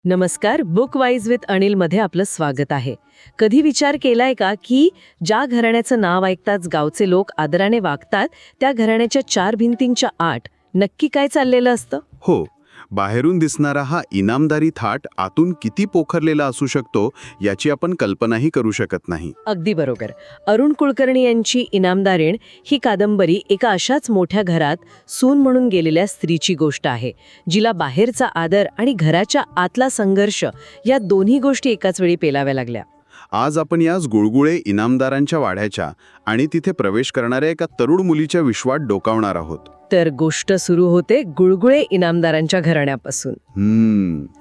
नमस्कार. Book wise with अनिलमध्ये आपलं स्वागत आहे. कधी विचार केलाय का की ज्या घराण्याचं नाव ऐकताच गावचे लोक आदराने वागतात, त्या घराण्याच्या चार भिंतींच्या आत नक्की काय चाललेलं असतं? हो, बाहेरून दिसणारा हा इनामदारी थाट आतून किती पोखरलेला असू शकतो याची आपण कल्पनाही करू शकत नाही. अगदी बरोबर. अरुण कुलकर्णी यांची इनामदारीण ही कादंबरी एका अशाच मोठ्या घरात सून म्हणून गेलेल्या स्त्रीची गोष्ट आहे, जिला बाहेरचा आदर आणि घराच्या आतला संघर्ष या दोन्ही गोष्टी एकाच वेळी पेलाव्या लागल्या. आज आपण याच गुळगुळे इनामदारांच्या वाड्याच्या आणि तिथे प्रवेश करणाऱ्या एका तरुण मुलीच्या विश्वात डोकावणार आहोत. तर गोष्ट सुरू होते गुळगुळे इनामदारांच्या घराण्यापासून.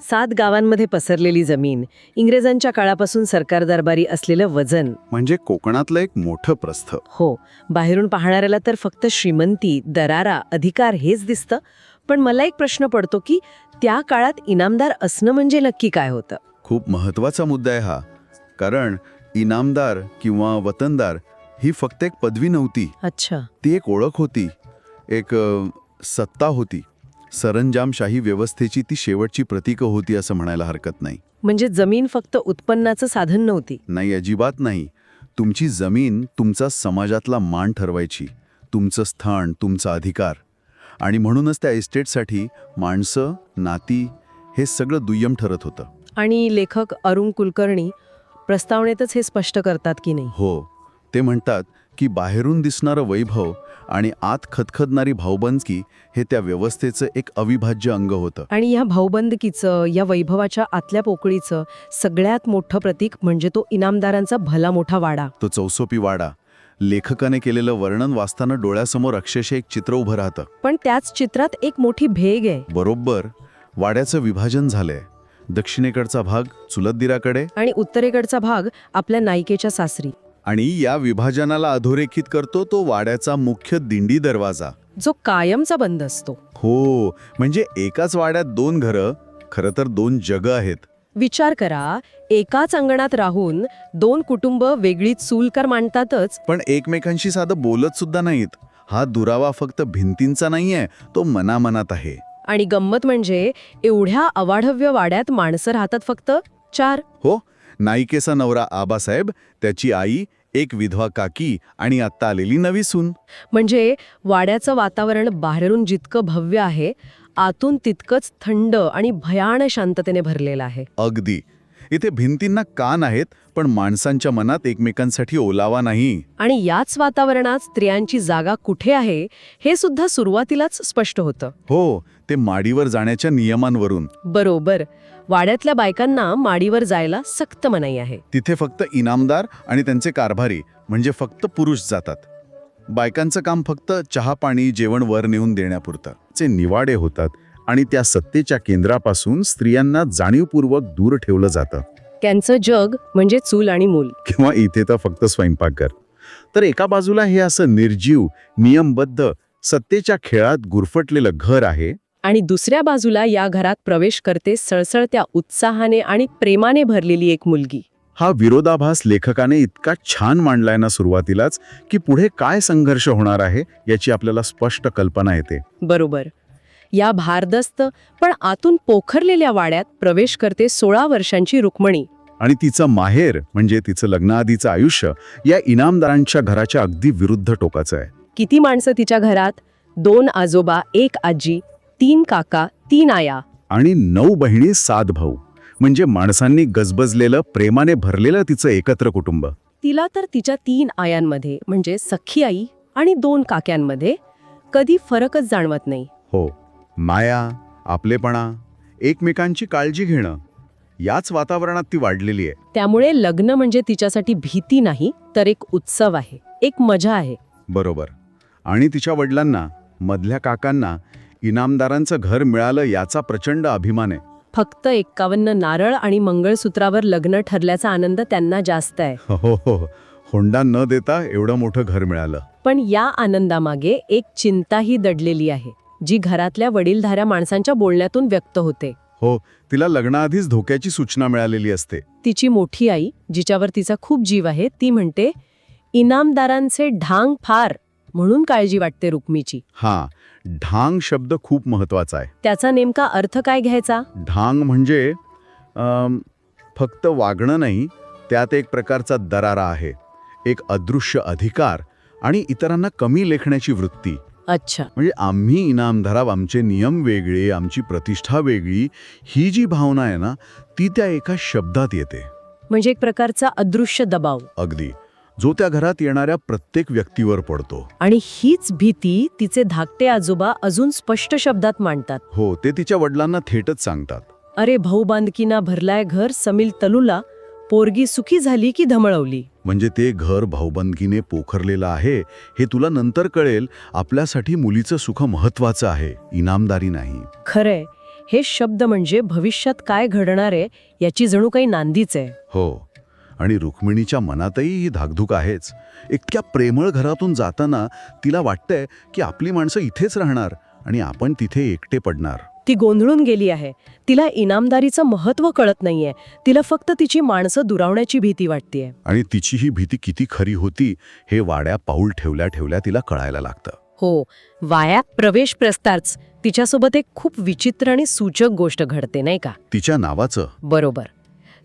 7 गावांमध्ये पसरलेली जमीन, इंग्रजांच्या काळापासून सरकार दरबारी असलेलं वजन. म्हणजे कोकणातलं एक मोठं प्रस्थ. हो, बाहेरून पाहणाऱ्याला तर फक्त श्रीमंती, दरारा, अधिकार हेच दिसतं. पण मला एक प्रश्न पडतो की त्या काळात इनामदार असणं म्हणजे नक्की काय होतं? खूप महत्वाचा मुद्दा आहे हा. कारण इनामदार किंवा वतनदार ही फक्त एक पदवी नव्हती. अच्छा. ती एक ओळख होती, एक सत्ता होती. सरंजामशाही व्यवस्थेची ती शेवटची प्रतीकं होती असं म्हणायला हरकत नाही. म्हणजे जमीन फक्त उत्पन्नाचं साधन नव्हती. नाही, अजिबात नाही. तुमची जमीन तुमचा समाजातला मान ठरवायची, तुमचं स्थान, तुमचा अधिकार. आणि म्हणूनच त्या इस्टेटसाठी माणसं, नाती हे सगळं दुय्यम ठरत होतं. आणि लेखक अरुण कुलकर्णी प्रस्तावनेतच हे स्पष्ट करतात की नाही? हो, ते म्हणतात की बाहेरून दिसणारं वैभव आणि आत खदखदणारी भाऊबंदकी हे त्या व्यवस्थेचं एक अविभाज्य अंग होतं. आणि या भाऊबंदकीचं, या वैभवाच्या आतल्या पोकळीचं सगळ्यात मोठं प्रतीक म्हणजे तो इनामदारांचा भला मोठा वाडा. तो चौसोपी वाडा. लेखकाने केलेलं वर्णन वाचताना डोळ्यासमोर अक्षरशः एक चित्र उभं राहतं. पण त्याच चित्रात एक मोठी भेग आहे. बरोबर. वाड्याचं विभाजन झालंय. दक्षिणेकडचा भाग चुलत दिराकडे आणि उत्तरेकडचा भाग आपल्या नायिकेच्या सासरी. आणि या विभाजनाला अधोरेखित करतो तो वाड्याचा मुख्य दिंडी दरवाजा, जो कायमचा बंद असतो. हो, म्हणजे एकाच वाड्यात 2 घरं, खरं तर 2 जगं आहेत. विचार करा, एकाच अंगणात राहून 2 कुटुंब वेगळी चूलकर मांडतातच, पण एकमेकांशी साधं बोलत सुद्धा नाहीत. हा दुरावा फक्त भिंतींचा नाहीये, तो मनामनात आहे. आणि गंमत म्हणजे एवढ्या अवाढव्य वाड्यात माणसं राहतात फक्त 4. हो, नायिकेचा नवरा आबासाहेब, त्याची आई, एक विधवा काकी आणि आत्ता आलेली नवी सून. म्हणजे वाड्याचं वातावरण बाहेरून जितकं भव्य आहे, आतून तितकंच थंड आणि भयान शांततेने भरलेलं आहे. अगदी. इथे भिंतींना कान आहेत, पण माणसांच्या मनात एकमेकांसाठी ओलावा नाही. आणि याच वातावरणात स्त्रियांची जागा कुठे आहे हे सुद्धा सुरुवातीलाच स्पष्ट होतं. हो, ते माडीवर जाण्याच्या नियमांवरून. बरोबर. वाड्यातल्या बायकांना माडीवर जायला सक्त मनाई आहे. तिथे फक्त इनामदार आणि त्यांचे कारभारी म्हणजे फक्त पुरुष जातात. बायकांचं काम फक्त चहा पाणी जेवण वर नेऊन देण्यापुरतं. चे निवाडे होतात आणि त्या सत्तेच्या केंद्रापासून स्त्रियांना जाणीवपूर्वक दूर ठेवलं जातं. त्यांचं जग म्हणजे चूल आणि मूल. किंवा इथे तर फक्त स्वयंपाकघर. तर एका बाजूला हे असं निर्जीव, नियमबद्ध, सत्तेच्या खेळात गुरफटलेलं घर आहे. आणि दुसऱ्या बाजूला या घरात प्रवेश करते सळसळत्या उत्साहाने आणि प्रेमाने भरलेली एक मुलगी. हा विरोधाभास लेखकाने इतका छान मांडलाय ना सुरुवातीलाच, की पुढे काय संघर्ष होणार आहे याची आपल्याला स्पष्ट कल्पना येते. बरोबर. या भारदस्त पण आतून पोखरलेल्या वाड्यात प्रवेश करते 16 वर्षांची रुक्मिणी. आणि तिचं माहेर म्हणजे तिचं लग्नाआधीचं आयुष्य या इनामदारांच्या घराच्या अगदी विरुद्ध टोकाचं आहे. किती माणसं तिच्या घरात? 2 आजोबा, 1 आजी, 3 काका, 3 आया आणि 9 बहिणी, 7 भाऊ. म्हणजे माणसांनी गजबजलेलं, प्रेमाने भरलेलं तिचं एकत्र कुटुंब. तिला तर तिच्या 3 आयांमध्ये म्हणजे सख्खी आई आणि 2 काक्यांमध्ये कधी फरकच जाणवत नाही. हो, माया, आपलेपणा, एकमेकांची काळजी घेणं, याच वातावरणात ती वाढलेली आहे. त्यामुळे लग्न म्हणजे तिच्यासाठी भीती नाही, तर एक उत्सव आहे, एक मजा आहे. बरोबर. आणि तिच्या वडिलांना, मधल्या काकांना इनामदारांचं घर मिळालं याचा प्रचंड अभिमान आहे. फक्त 51 नारळ आणि मंगळसूत्रावर लग्न ठरल्याचा आनंद त्यांना जास्त आहे. हो हो, हुंडा न देता एवढं मोठं घर मिळालं. पण या आनंदामागे एक चिंताही दडलेली आहे, जी घरातल्या वडीलधाऱ्या माणसांच्या बोलण्यातून व्यक्त होते. हो, तिला लग्नाआधीच धोक्याची सूचना मिळालेली असते. तिची मोठी आई, जिच्यावर तिचा खूप जीव आहे, ती म्हणते, इनामदारांचे ढांग फार, म्हणून काळजी वाटते रुक्मीची. हा, ढांग शब्द खूप महत्वाचा आहे. त्याचा नेमका अर्थ काय घ्यायचा? ढांग म्हणजे फक्त वागणं नाही, त्यात एक प्रकारचा दरारा आहे, एक अदृश्य अधिकार आणि इतरांना कमी लेखण्याची वृत्ती. अच्छा. म्हणजे आम्ही इनामदाराव, आमचे नियम वेगळे, आमची प्रतिष्ठा वेगळी, ही जी भावना आहे ना, ती त्या एका शब्दात येते. म्हणजे एक प्रकारचा अदृश्य दबाव. अगदी, जो त्या घरात येणाऱ्या प्रत्येक व्यक्तीवर पडतो. आणि हीच भीती तिचे धाकटे आजोबा अजून स्पष्ट शब्दात मांडतात. हो, ते तिच्या वडिलांना थेटच सांगतात. अरे भाऊ बांधकीना भरलाय घर समील तलुला, पोरगी सुखी झाली की धमळवली. म्हणजे ते घर भाऊबंदकीने पोखरलेलं आहे हे तुला नंतर कळेल. आपल्यासाठी मुलीचं सुख महत्वाचं आहे, इनामदारी नाही. खरंय, हे शब्द म्हणजे भविष्यात काय घडणार आहे याची जणू काही नांदीच आहे. हो, आणि रुक्मिणीच्या मनातही ही धाकधूक आहेच. इतक्या प्रेमळ घरातून जाताना तिला वाटतंय की आपली माणसं इथेच राहणार आणि आपण तिथे एकटे पडणार. ती गोंधळून गेली आहे. तिला इनामदारीचं महत्त्व कळत नाहीये. तिला फक्त तिची माणसं दुरावण्याची भीती वाटतेय. आणि तिची ही भीती किती खरी होती हे वाड्या पाऊल ठेवल्या ठेवल्या तिला कळायला लागतं. हो, वायात प्रवेश प्रस्तारच तिच्यासोबत एक खूप विचित्र आणि सूचक गोष्ट घडते, नाही का? तिच्या नावाचं. बरोबर.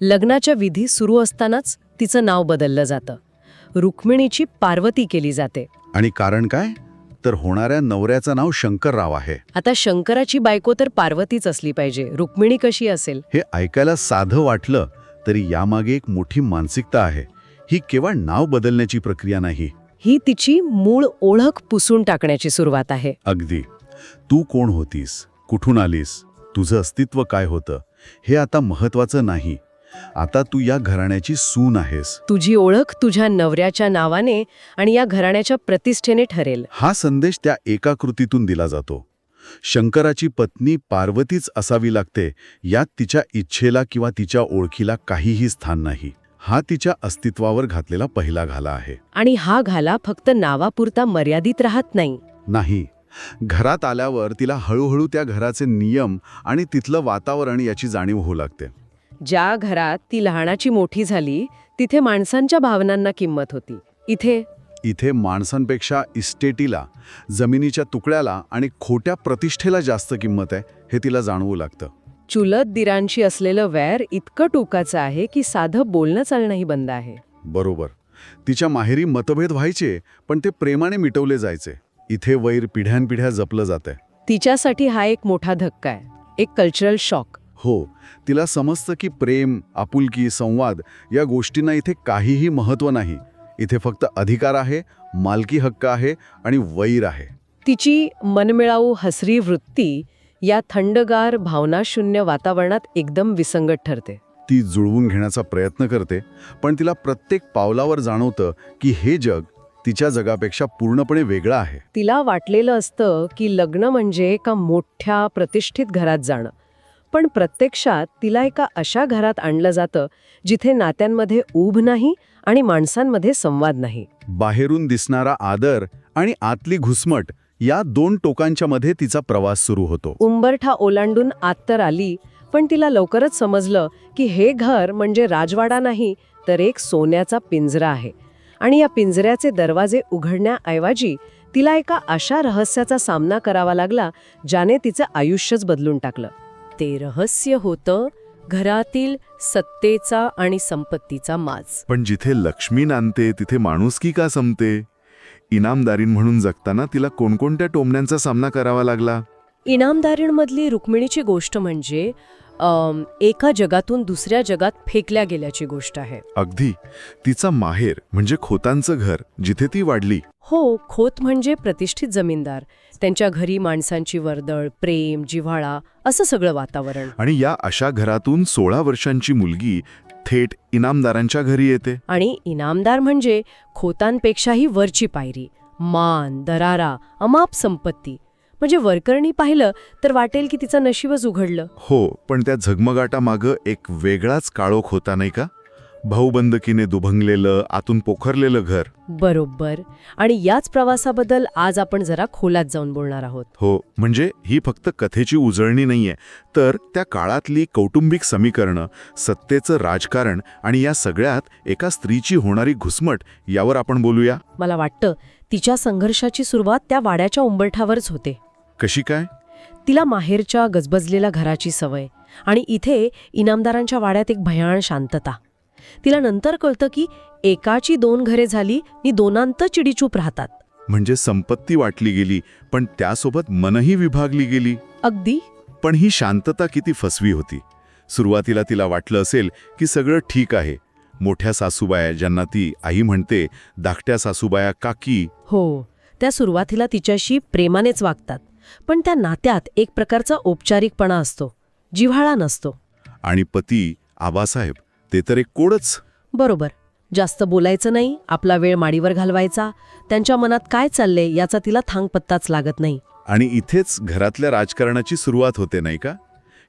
लग्नाच्या विधी सुरू असतानाच तिचं नाव बदललं जातं. रुक्मिणीची पार्वती केली जाते. आणि कारण काय? तर होणाऱ्या नवऱ्याचं नाव शंकरराव आहे. आता शंकराची बायको तर पार्वतीच असली पाहिजे, रुक्मिणी कशी असेल? हे ऐकायला साधं वाटलं तरी यामागे एक मोठी मानसिकता आहे. ही केवळ नाव बदलण्याची प्रक्रिया नाही. ही तिची मूळ ओळख पुसून टाकण्याची सुरुवात आहे. अगदी. तू कोण होतीस, कुठून आलीस, तुझं अस्तित्व काय होतं, हे आता महत्वाचं नाही. आता तू या घराण्याची सून आहेस. तुझी ओळख तुझ्या नवऱ्याच्या नावाने आणि या घराण्याच्या प्रतिष्ठेने ठरेल. हा संदेश त्या एका कृतीतून दिला जातो. शंकराची पत्नी पार्वतीच असावी लागते यात तिच्या इच्छेला किंवा तिच्या ओळखीला काहीही स्थान नाही. हा तिच्या अस्तित्वावर घातलेला पहिला घाला आहे. आणि हा घाला फक्त नावापुरता मर्यादित राहत नाही. नाही, घरात आल्यावर तिला हळूहळू त्या घराचे नियम आणि तिथलं वातावरण याची जाणीव होऊ लागते. ज्या घरात ती लहानाची मोठी झाली तिथे माणसांच्या भावनांना किंमत होती. इथे माणसांपेक्षा इस्टेटीला, जमिनीच्या तुकड्याला आणि खोट्या प्रतिष्ठेला जास्त किंमत आहे हे तिला जाणवू लागतं. चुलत दिरांशी असलेलं वैर इतकं टोकाचं आहे की साधं बोलणं चालणंही बंद आहे. बरोबर. तिच्या माहेरी मतभेद व्हायचे पण ते प्रेमाने मिटवले जायचे. इथे वैर पिढ्यानपिढ्या जपलं जातंय. तिच्यासाठी हा एक मोठा धक्का आहे, एक कल्चरल शॉक. हो, तिला समजतं की प्रेम, आपुलकी, संवाद या गोष्टींना इथे काहीही महत्त्व नाही. इथे फक्त अधिकार आहे, मालकी हक्क आहे आणि वैर आहे. तिची मनमिळाऊ हसरी वृत्ती या थंडगार भावनाशून्य वातावरणात एकदम विसंगत ठरते. ती जुळवून घेण्याचा प्रयत्न करते पण तिला प्रत्येक पावलावर जाणवतं की हे जग तिच्या जगापेक्षा पूर्णपणे वेगळं आहे. तिला वाटलेलं असतं की लग्न म्हणजे एका मोठ्या प्रतिष्ठित घरात जाणं, पण प्रत्यक्षात तिला एका अशा घरात आणलं जातं जिथे नात्यांमध्ये ऊब नाही आणि माणसांमध्ये संवाद नाही. बाहेरून दिसणारा आदर आणि आतली घुसमट या दोन टोकांच्या मध्ये तिचा प्रवास सुरू होतो. उंबरठा ओलांडून आत तर आली, पण तिला लवकरच समजलं की हे घर म्हणजे राजवाडा नाही तर एक सोन्याचा पिंजरा आहे. आणि या पिंजऱ्याचे दरवाजे उघडण्याऐवजी तिला एका अशा रहस्याचा सामना करावा लागला ज्याने तिचं आयुष्यच बदलून टाकलं. ते रहस्य होतं घरातील सत्तेचा आणि संपत्तीचा माज. पण जिथे लक्ष्मी नांदते तिथे माणुसकी का संपते? इनामदारीण म्हणून जगताना तिला कोणकोणत्या टोमण्यांचा सामना करावा लागला? इनामदारीणमधली रुक्मिणीची गोष्ट म्हणजे एका जगातून दुसऱ्या जगात फेकल्या गेल्याची गोष्ट आहे. अगदी. तिचा माहेर म्हणजे खोतांचं घर जिथे ती वाढली. हो, खोत म्हणजे प्रतिष्ठित जमीनदार. त्यांच्या घरी माणसांची वर्दळ, प्रेम, जिव्हाळा असं सगळं वातावरण. आणि या अशा घरातून 16 वर्षांची मुलगी थेट इनामदारांच्या घरी येते. आणि इनामदार म्हणजे खोतांपेक्षाही वरची पायरी. मान, दरारा, अमाप संपत्ती. म्हणजे वरकरणी पाहिलं तर वाटेल की तिचं नशीबच उघडलं. हो, पण त्या झगमगाटामागं एक वेगळाच काळोख होता नाही का? भाऊबंदकीने दुभंगलेलं, आतून पोखरलेलं घर. बरोबर. आणि याच प्रवासाबद्दल आज आपण जरा खोलात जाऊन बोलणार आहोत. हो, म्हणजे ही फक्त कथेची उजळणी नाहीये, तर त्या काळातली कौटुंबिक समीकरणं, सत्तेचं राजकारण आणि या सगळ्यात एका स्त्रीची होणारी घुसमट यावर आपण बोलूया. मला वाटतं तिच्या संघर्षाची सुरुवात त्या वाड्याच्या उंबरठ्यावरच होते. कशी काय? तिला माहेरच्या गजबजलेल्या घराची सवय आणि इथे इनामदारांच्या वाड्यात एक भयाण शांतता. तिला नंतर कळतं की एकाची 2 घरे झाली आणि दोनांत चिडीचूप राहतात. म्हणजे संपत्ती वाटली गेली, पण त्यासोबत मनही विभागली गेली. अगदी. पण ही शांतता किती फसवी होती. सुरुवातीला तिला वाटलं असेल की सगळं ठीक आहे. मोठ्या सासूबाया, ज्यांना ती आई म्हणते, धाकट्या सासूबाया काकी, हो, त्या सुरुवातीला तिच्याशी प्रेमानेच वागतात. पण त्या नात्यात एक प्रकारचा औपचारिकपणा असतो, जिव्हाळा नसतो. आणि पती आबासाहेब, ते तर एक कोडच. बरोबर. जास्त बोलायचं नाही, आपला वेळ माडीवर घालवायचा. त्यांच्या मनात काय चाललंय याचा तिला थांगपत्ताच लागत नाही. आणि इथेच घरातल्या राजकारणाची सुरुवात होते, नाही का?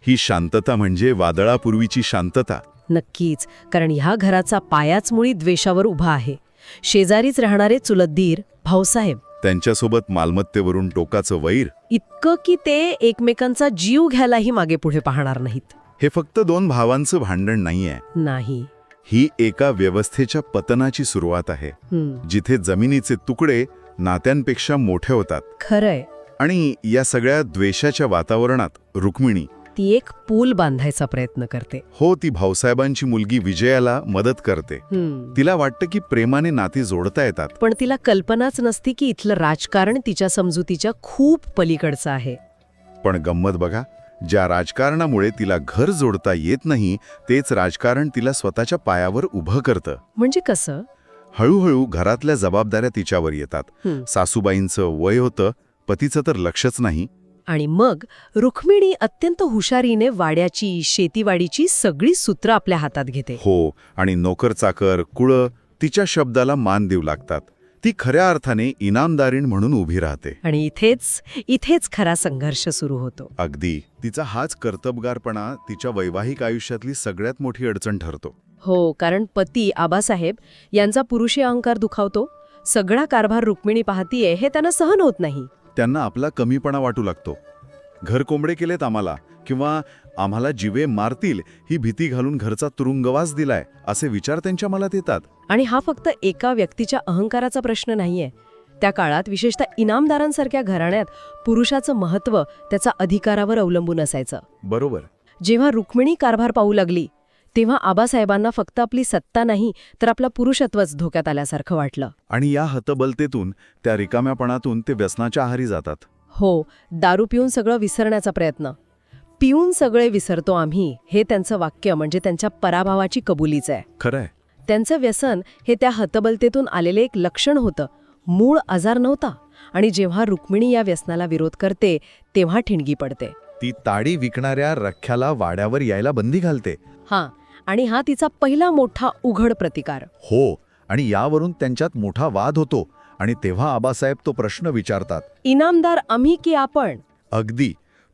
ही शांतता म्हणजे वादळापूर्वीची शांतता. नक्कीच, कारण ह्या घराचा पायाच मुळी द्वेषावर उभा आहे. शेजारीच राहणारे चुलत दीर भाऊसाहेब, त्यांच्यासोबत मालमत्तेवरून टोकाचं वैर. इतकं की ते एकमेकांचा जीव घ्यायलाही मागे पुढे पाहणार नाहीत. हे फक्त 2 भावांचं भांडण नाहीये. नाही. ही एका व्यवस्थेच्या पतनाची सुरुवात आहे, जिथे जमिनीचे तुकडे नात्यांपेक्षा मोठे होतात. खरंय. आणि या सगळ्या द्वेषाच्या वातावरणात रुक्मिणी, ती एक पूल बांधायचा प्रयत्न करते. हो, ती भाऊसाहेबांची मुलगी विजयाला मदत करते. तिला वाटतं की प्रेमाने नाती जोडता येतात. पण तिला कल्पनाच नसती की इथलं राजकारण तिच्या समजुतीच्या खूप पलीकडचं आहे. पण गंमत बघा, ज्या राजकारणामुळे तिला घर जोडता येत नाही, तेच राजकारण तिला स्वतःच्या पायावर उभं करतं. म्हणजे कसं? हळूहळू घरातल्या जबाबदाऱ्या तिच्यावर येतात. सासूबाईंचं वय होतं, पतीचं तर लक्षच नाही. आणि मग रुक्मिणी अत्यंत हुशारीने वाड्याची, शेतीवाडीची सगळी सूत्र आपल्या हातात घेते. हो, आणि नोकर चाकर, कुळं तिच्या शब्दाला मान देऊ लागतात. ती खऱ्या अर्थाने इनामदारीण म्हणून उभी राहते. आणि इथेच खरा संघर्ष सुरू होतो. अगदी. तिचा हाच कर्तबगारपणा तिच्या वैवाहिक आयुष्यातली सगळ्यात मोठी अडचण ठरतो. हो, कारण पती आबासाहेब यांचा पुरुषी अहंकार दुखावतो. सगळा कारभार रुक्मिणी पाहतीये हे त्यांना सहन होत नाही. त्यांना आपला कमीपणा वाटू लागतो. घर कोंबडे केलेत आम्हाला, किंवा आम्हाला जिवे मारतील ही भीती घालून घरचा तुरुंगवास दिलाय, असे विचार त्यांच्या मनात येतात. आणि हा फक्त एका व्यक्तीच्या अहंकाराचा प्रश्न नाहीये. त्या काळात विशेषतः इनामदारांसारख्या घराण्यात पुरुषाचं महत्त्व त्याचा अधिकारावर अवलंबून असायचं. बरोबर. जेव्हा रुक्मिणी कारभार पाहू लागली तेव्हा आबासाहेबांना फक्त आपली सत्ता नाही तर आपला पुरुषत्वच धोक्यात आल्यासारखं वाटलं. आणि या हतबलतेतून, त्या रिकाम्यापणातून ते व्यसनाच्या आहारी जातात. हो, दारू पिऊन सगळं विसरण्याचा प्रयत्न. पिऊन सगळे विसरतो आम्ही, हे त्यांचं वाक्य म्हणजे त्यांच्या पराभवाची कबुलीच आहे. खरंय. त्यांचं व्यसन हे त्या हतबलतेतून आलेले एक लक्षण होतं, मूळ आजार नव्हता. आणि जेव्हा रुक्मिणी या व्यसनाला विरोध करते तेव्हा ठिणगी पडते. ती ताडी विकणाऱ्या रख्याला वाड्यावर यायला बंदी घालते. हां, आणि हा तिचा पहिला मोठा उघड प्रतिकार. हो, आणि यावरून त्यांच्यात मोठा वाद होतो. आणि तेव्हा आबासाहेब तो प्रश्न विचारतात, इनामदार आम्ही की आपण? अगदी.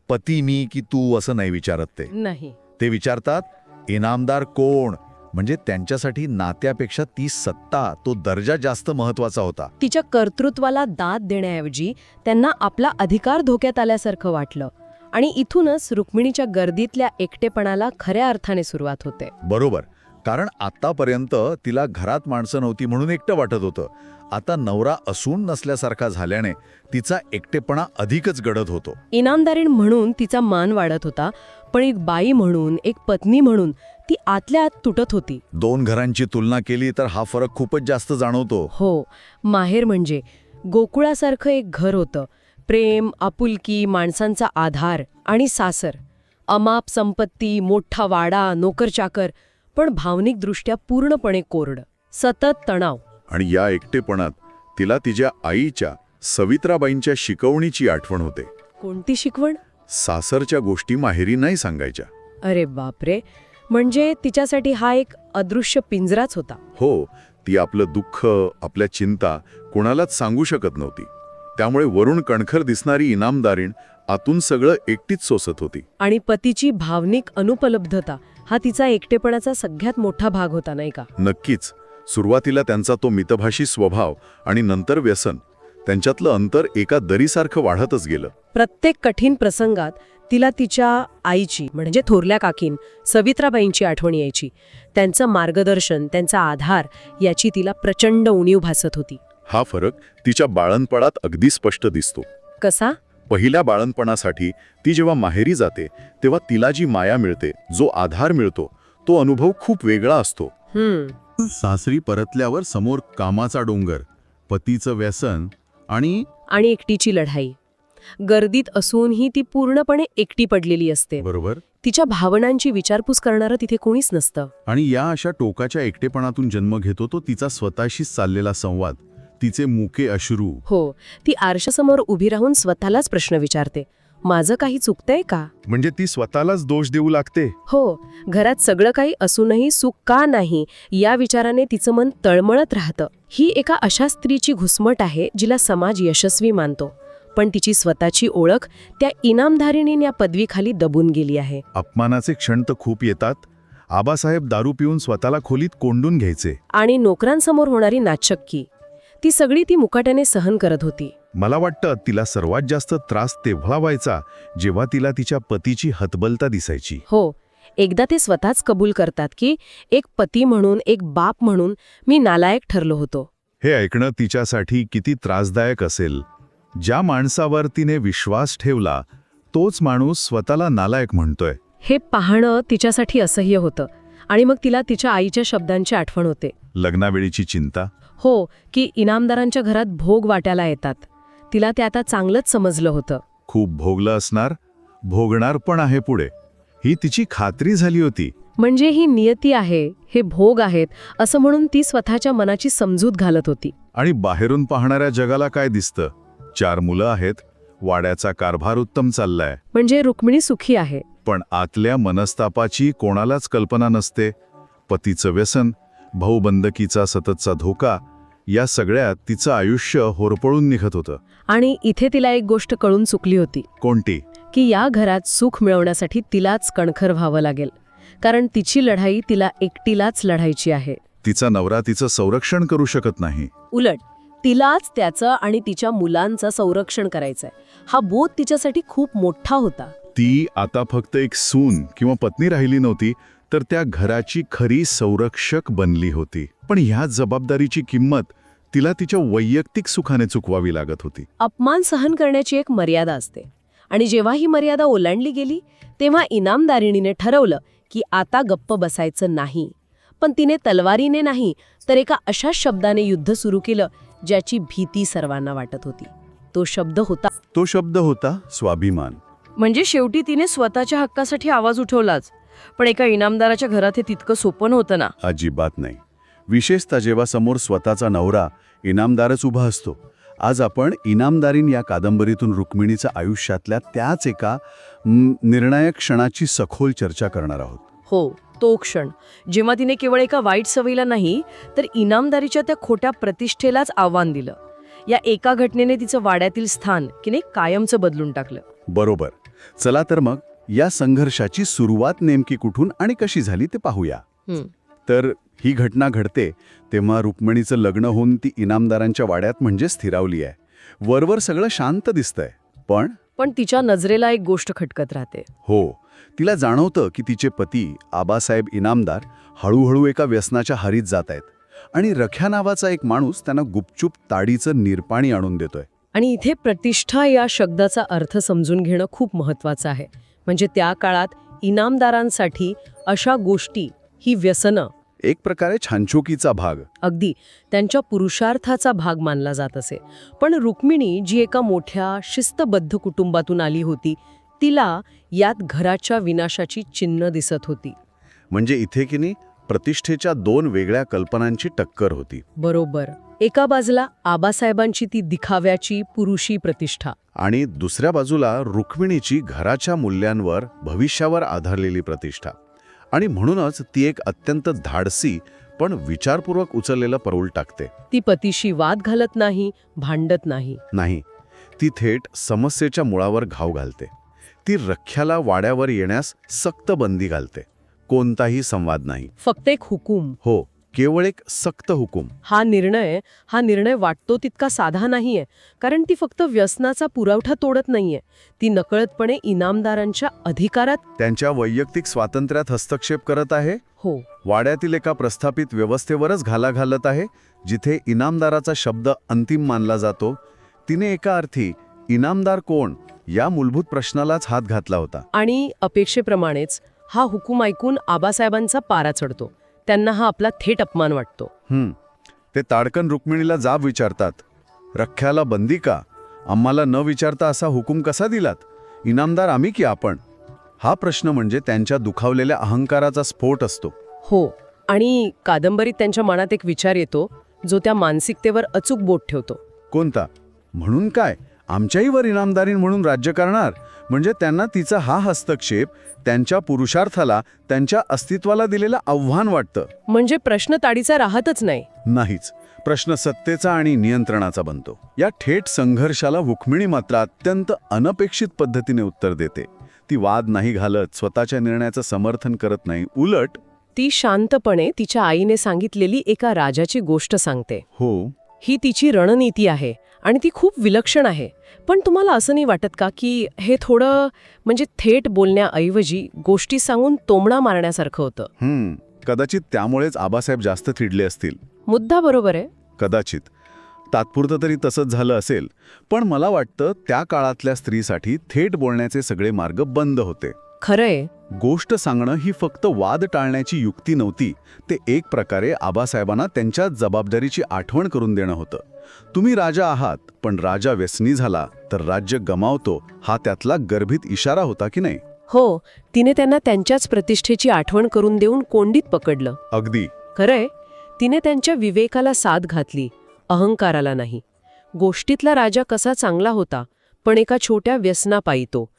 पती मी की तू असं नाही विचारत ते. नाही. ते विचारतात, इनामदार कोण? म्हणजे त्यांच्यासाठी नात्यापेक्षा ती सत्ता, तो दर्जा जास्त महत्वाचा होता. तिच्या कर्तृत्वाला दाद देण्याऐवजी त्यांना आपला अधिकार धोक्यात आल्यासारखं वाटलं. आणि इथूनच रुक्मिणीच्या गर्दीतल्या एकटेपणाला खऱ्या अर्थाने सुरुवात होते. बरोबर. कारण आतापर्यंत तिला घरात माणसं नव्हती म्हणून एकटं वाटत होतं. आता नवरा असून नसल्यासारखा झाल्याने तिचा एकटेपणा अधिकच गडद होतो. इनामदारीण म्हणून तिचा मान वाढत होता, पण एक बाई म्हणून, एक पत्नी म्हणून ती आतल्या आत तुटत होती. 2 घरांची तुलना केली तर हा फरक खूपच जास्त जाणवतो. हो, माहेर म्हणजे गोकुळासारखं एक घर होतं. प्रेम, आपुलकी, माणसांचा आधार. आणि सासर, अमाप संपत्ती, मोठा वाडा, नोकरचाकर, पण भावनिकदृष्ट्या पूर्णपणे कोरडं. सतत तणाव. आणि या एकटेपणात तिला तिच्या आईच्या, सवित्राबाईंच्या शिकवणीची आठवण होते. कोणती शिकवण? सासरच्या गोष्टी माहेरी नाही सांगायच्या. अरे बापरे, म्हणजे तिच्यासाठी हा एक अदृश्य पिंजराच होता. हो, ती आपलं दुःख, आपल्या चिंता कोणालाच सांगू शकत नव्हती. त्यामुळे वरून कणखर दिसणारी इनामदारीण आतून सगळं एकटीच सोसत होती. आणि पतीची भावनिक अनुपलब्धता हा तिचा एकटेपणाचा सगळ्यात मोठा भाग होता, नाही का? नक्कीच. सुरुवातीला त्यांचा तो मितभाषी स्वभाव आणि नंतर व्यसन, त्यांच्यातलं अंतर एका दरीसारखं वाढतच गेलं. प्रत्येक कठीण प्रसंगात तिला तिच्या आईची म्हणजे थोरल्या काकीन सवित्राबाईंची आठवण यायची. त्यांचं मार्गदर्शन, त्यांचा आधार याची तिला प्रचंड उणीव भासत होती. हा फरक तिच्या बाळंतपणात अगदी स्पष्ट दिसतो. कसा? पहिल्या बाळणपणासाठी ती जेव्हा माहेरी जाते तेव्हा तिला जी माया मिळते, जो आधार मिळतो, तो अनुभव खूप वेगळा असतो. सासरी परतल्यावर समोर कामाचा डोंगर, पतीचं व्यसन आणि आणि एकटीची लढाई. गर्दीत असूनही ती पूर्णपणे एकटी पडलेली असते. बरोबर. तिच्या भावनांची विचारपूस करणारं तिथे कोणीच नसतं. आणि या अशा टोकाच्या एकटेपणातून जन्म घेतो तो तिचा स्वतःशीच चाललेला संवाद, तिचे मुके अश्रू. हो, ती आरशासमोर उभी राहून स्वतःलाच प्रश्न विचारते, माझं काही चुकतंय का? म्हणजे ती स्वतःलाच दोष देऊ लागते. हो, घरात सगळं काही असूनही सुख का नाही या विचाराने तिचं मन तळमळत राहतं. ही एका अशा स्त्रीची घुसमट आहे जिला समाज यशस्वी मानतो, पण तिची स्वतःची ओळख त्या इनामधारिणीने या पदवीखाली दबून गेली आहे. अपमानाचे क्षण तर खूप येतात. आबासाहेब दारू पिऊन स्वतःला खोलीत कोंडून घ्यायचे. आणि नोकरांसमोर होणारी नाचक्की, ती सगळी ती मुकाट्याने सहन करत होती. मला वाटतं तिला सर्वात जास्त त्रास तेव्हा व्हायचा जेव्हा तिला तिच्या पतीची हतबलता दिसायची. हो, एकदा ते स्वतःच कबूल करतात की एक पती म्हणून, एक बाप म्हणून मी नालायक ठरलो होतो. हे ऐकणं तिच्यासाठी किती त्रासदायक असेल. ज्या माणसावर तिने विश्वास ठेवला तोच माणूस स्वतःला नालायक म्हणतोय. हे पाहणं तिच्यासाठी असह्य होतं. आणि मग तिला तिच्या आईच्या शब्दांची आठवण होते. लग्नावेळीची चिंता. हो, की इनामदारांच्या घरात भोग वाट्याला येतात. तिला ते आता चांगलंच समजलं होतं. खूप भोगलं असणार, भोगणार पण आहे पुढे, ही तिची खात्री झाली होती. म्हणजे ही नियती आहे, हे भोग आहेत असं म्हणून ती स्वतःच्या मनाची समजूत घालत होती. आणि बाहेरून पाहणाऱ्या जगाला काय दिसतं? 4 मुलं आहेत, वाड्याचा कारभार उत्तम चाललाय. म्हणजे रुक्मिणी सुखी आहे. पण आतल्या मनस्तापाची कोणालाच कल्पना नसते. पतीचं व्यसन, भाऊबंदकीचा सततचा धोका, या सगळ्यात तिचं आयुष्य होरपळून निघत होतं. आणि इथे तिला एक गोष्ट कळून चुकली होती, कोणती? की या घरात सुख मिळवण्यासाठी तिलाच कणखर व्हावं लागेल. कारण तिची लढाई तिला एकटीलाच लढायची आहे. तिचा नवरा तिचं संरक्षण करू शकत नाही. उलट तिलाच त्याचं आणि तिच्या मुलांचं संरक्षण करायचंय. हा बोध तिच्यासाठी खूप मोठा होता. ती आता फक्त एक सून किंवा पत्नी राहिली नव्हती, तर त्या घराची खरी संरक्षक बनली होती. पण ह्या जबाबदारीची किंमत तिला तिच्या वैयक्तिक सुखाने चुकवावी लागत होती. अपमान सहन करण्याची एक मर्यादा असते. आणि जेव्हा ही मर्यादा ओलांडली गेली तेव्हा इनामदारिणीने ठरवलं की आता गप्प बसायचं नाही. पण तिने तलवारीने नाही, तर एका अशा शब्दाने युद्ध सुरू केलं ज्याची भीती सर्वांना वाटत होती. तो शब्द होता स्वाभिमान. म्हणजे शेवटी तिने स्वतःच्या हक्कासाठी आवाज उठवलाच. पण एका इनामदाराच्या घरात हे तितकं सोपं नव्हतं ना. अजिबात नाही. विशेषतः जेव्हा समोर स्वतःचा नवरा इनामदारच उभा असतो. आज आपण इनामदारीन या कादंबरीतून रुक्मिणीच्या आयुष्यातल्या त्याच एका निर्णायक क्षणाची सखोल चर्चा करणार आहोत. हो, तो क्षण जेव्हा तिने केवळ एका वाईट सवयीला नाही, तर इनामदारीच्या त्या खोट्या प्रतिष्ठेलाच आव्हान दिलं. या एका घटनेने तिचं वाड्यातील स्थान किने कायमचं बदलून टाकलं. बरोबर. चला तर मग या संघर्षाची सुरुवात नेमकी कुठून आणि कशी झाली ते पाहूया. तर ही घटना घडते तेव्हा रुक्मिणीचं लग्न होऊन ती इनामदारांच्या वाड्यात म्हणजे स्थिरावली आहे. वरवर सगळं शांत दिसतंय, पण तिच्या नजरेला एक गोष्ट खटकत राहते. हो, तिला जाणवतं की तिचे पती आबासाहेब इनामदार हळूहळू एका व्यसनाच्या हारीत जात आहेत. आणि रख्या नावाचा एक माणूस त्यांना गुपचूप ताडीचं निरपाणी आणून देतोय. आणि इथे प्रतिष्ठा या शब्दाचा अर्थ समजून घेणं खूप महत्वाचं आहे. म्हणजे त्या काळात इनामदारांसाठी अशा गोष्टी, ही व्यसनं, एक प्रकारे छानछोकीचा भाग, अगदी त्यांच्या पुरुषार्थाचा भाग मानला जात असे. पण रुक्मिणी जी एका मोठ्या शिस्तबद्ध कुटुंबातून आली होती, तिला यात घराच्या विनाशाची चिन्ह दिसत होती. म्हणजे इथे की नाही प्रतिष्ठेच्या 2 वेगळ्या कल्पनांची टक्कर होती. बरोबर. एका बाजूला आबासाहेबांची ती दिखाव्याची पुरुषी प्रतिष्ठा, आणि दुसऱ्या बाजूला रुक्मिणीची घराच्या मूल्यांवर, भविष्यावर आधारलेली प्रतिष्ठा. आणि म्हणूनच ती एक अत्यंत धाडसी पण विचारपूर्वक उचललेलं पाऊल टाकते. ती पतीशी वाद घालत नाही, भांडत नाही. ती थेट समस्येच्या मुळावर घाव घालते. ती रख्याला वाड्यावर येण्यास सक्त बंदी घालते. कोणताही संवाद नाही, फक्त एक हुकूम. हो, केवळ एक सक्त हुकूम. हा निर्णय वाटतो तितका साधा नाहीये. कारण ती फक्त व्यसनाचा पुरवठा तोडत नाहीये, ती नकळतपणे इनामदारांच्या अधिकारात, त्यांच्या वैयक्तिक स्वातंत्र्यात हस्तक्षेप करत आहे. हो, वाड्यातील एका प्रस्थापित व्यवस्थेवरच घाला घालत आहे, जिथे इनामदाराचा शब्द अंतिम मानला जातो. तिने एका अर्थी इनामदार कोण या मूलभूत प्रश्नालाच हात घातला होता. आणि अपेक्षेप्रमाणेच हा हुकूम ऐकून आबासाहेबांचा पारा चढतो. त्यांना हा आपला थेट अपमान वाटतो. ते ताडकन रुक्मिणीला जाब विचारतात, रख्याला बंदी का? आम्हाला न विचारता असा हुकूम कसा दिलात? इनामदार आम्ही की आपण? हा प्रश्न म्हणजे त्यांच्या दुखावलेल्या अहंकाराचा स्फोट असतो. हो, आणि कादंबरीत त्यांच्या मनात एक विचार येतो जो त्या मानसिकतेवर अचूक बोट ठेवतो. कोणता? म्हणून काय आमच्याही वर इनामदारीण म्हणून राज्य करणार? म्हणजे त्यांना तिचा हा हस्तक्षेप त्यांच्या पुरुषार्थाला, त्यांच्या अस्तित्वाला दिलेलं आव्हान वाटतं. म्हणजे प्रश्न ताडीचा राहतच नाही. नाहीच, प्रश्न सत्तेचा आणि नियंत्रणाचा बनतो. या थेट संघर्षाला रुक्मिणी मात्र अत्यंत अनपेक्षित पद्धतीने उत्तर देते. ती वाद नाही घालत, स्वतःच्या निर्णयाचं समर्थन करत नाही, उलट ती शांतपणे तिच्या आईने सांगितलेली एका राजाची गोष्ट सांगते. हो, ही तिची रणनीती आहे आणि ती खूप विलक्षण आहे. पण तुम्हाला असं नाही वाटत का की हे थोडं म्हणजे थेट बोलण्याऐवजी गोष्टी सांगून तोमणा मारण्यासारखं होतं? कदाचित त्यामुळेच आबासाहेब जास्त चिडले असतील. मुद्दा बरोबर आहे. कदाचित तात्पुरतं तरी तसंच झालं असेल. पण मला वाटतं त्या काळातल्या स्त्रीसाठी थेट बोलण्याचे सगळे मार्ग बंद होते. खरंय. गोष्ट सांगणं ही फक्त वाद टाळण्याची युक्ती नव्हती. ते एक प्रकारे आबासाहेबांना त्यांच्या जबाबदारीची आठवण करून देणं होतं. तुम्ही राजा आहात, पण राजा व्यसनी झाला तर राज्य गमावतो, हा त्यातला गर्भित इशारा होता की नाही? हो, तिने त्यांना त्यांच्याच प्रतिष्ठेची आठवण करून देऊन कोंडीत पकडलं. अगदी खरंय. तिने त्यांच्या विवेकाला साथ घातली, अहंकाराला नाही. गोष्टीतला राजा कसा चांगला होता, पण एका छोट्या व्यसनापायी तो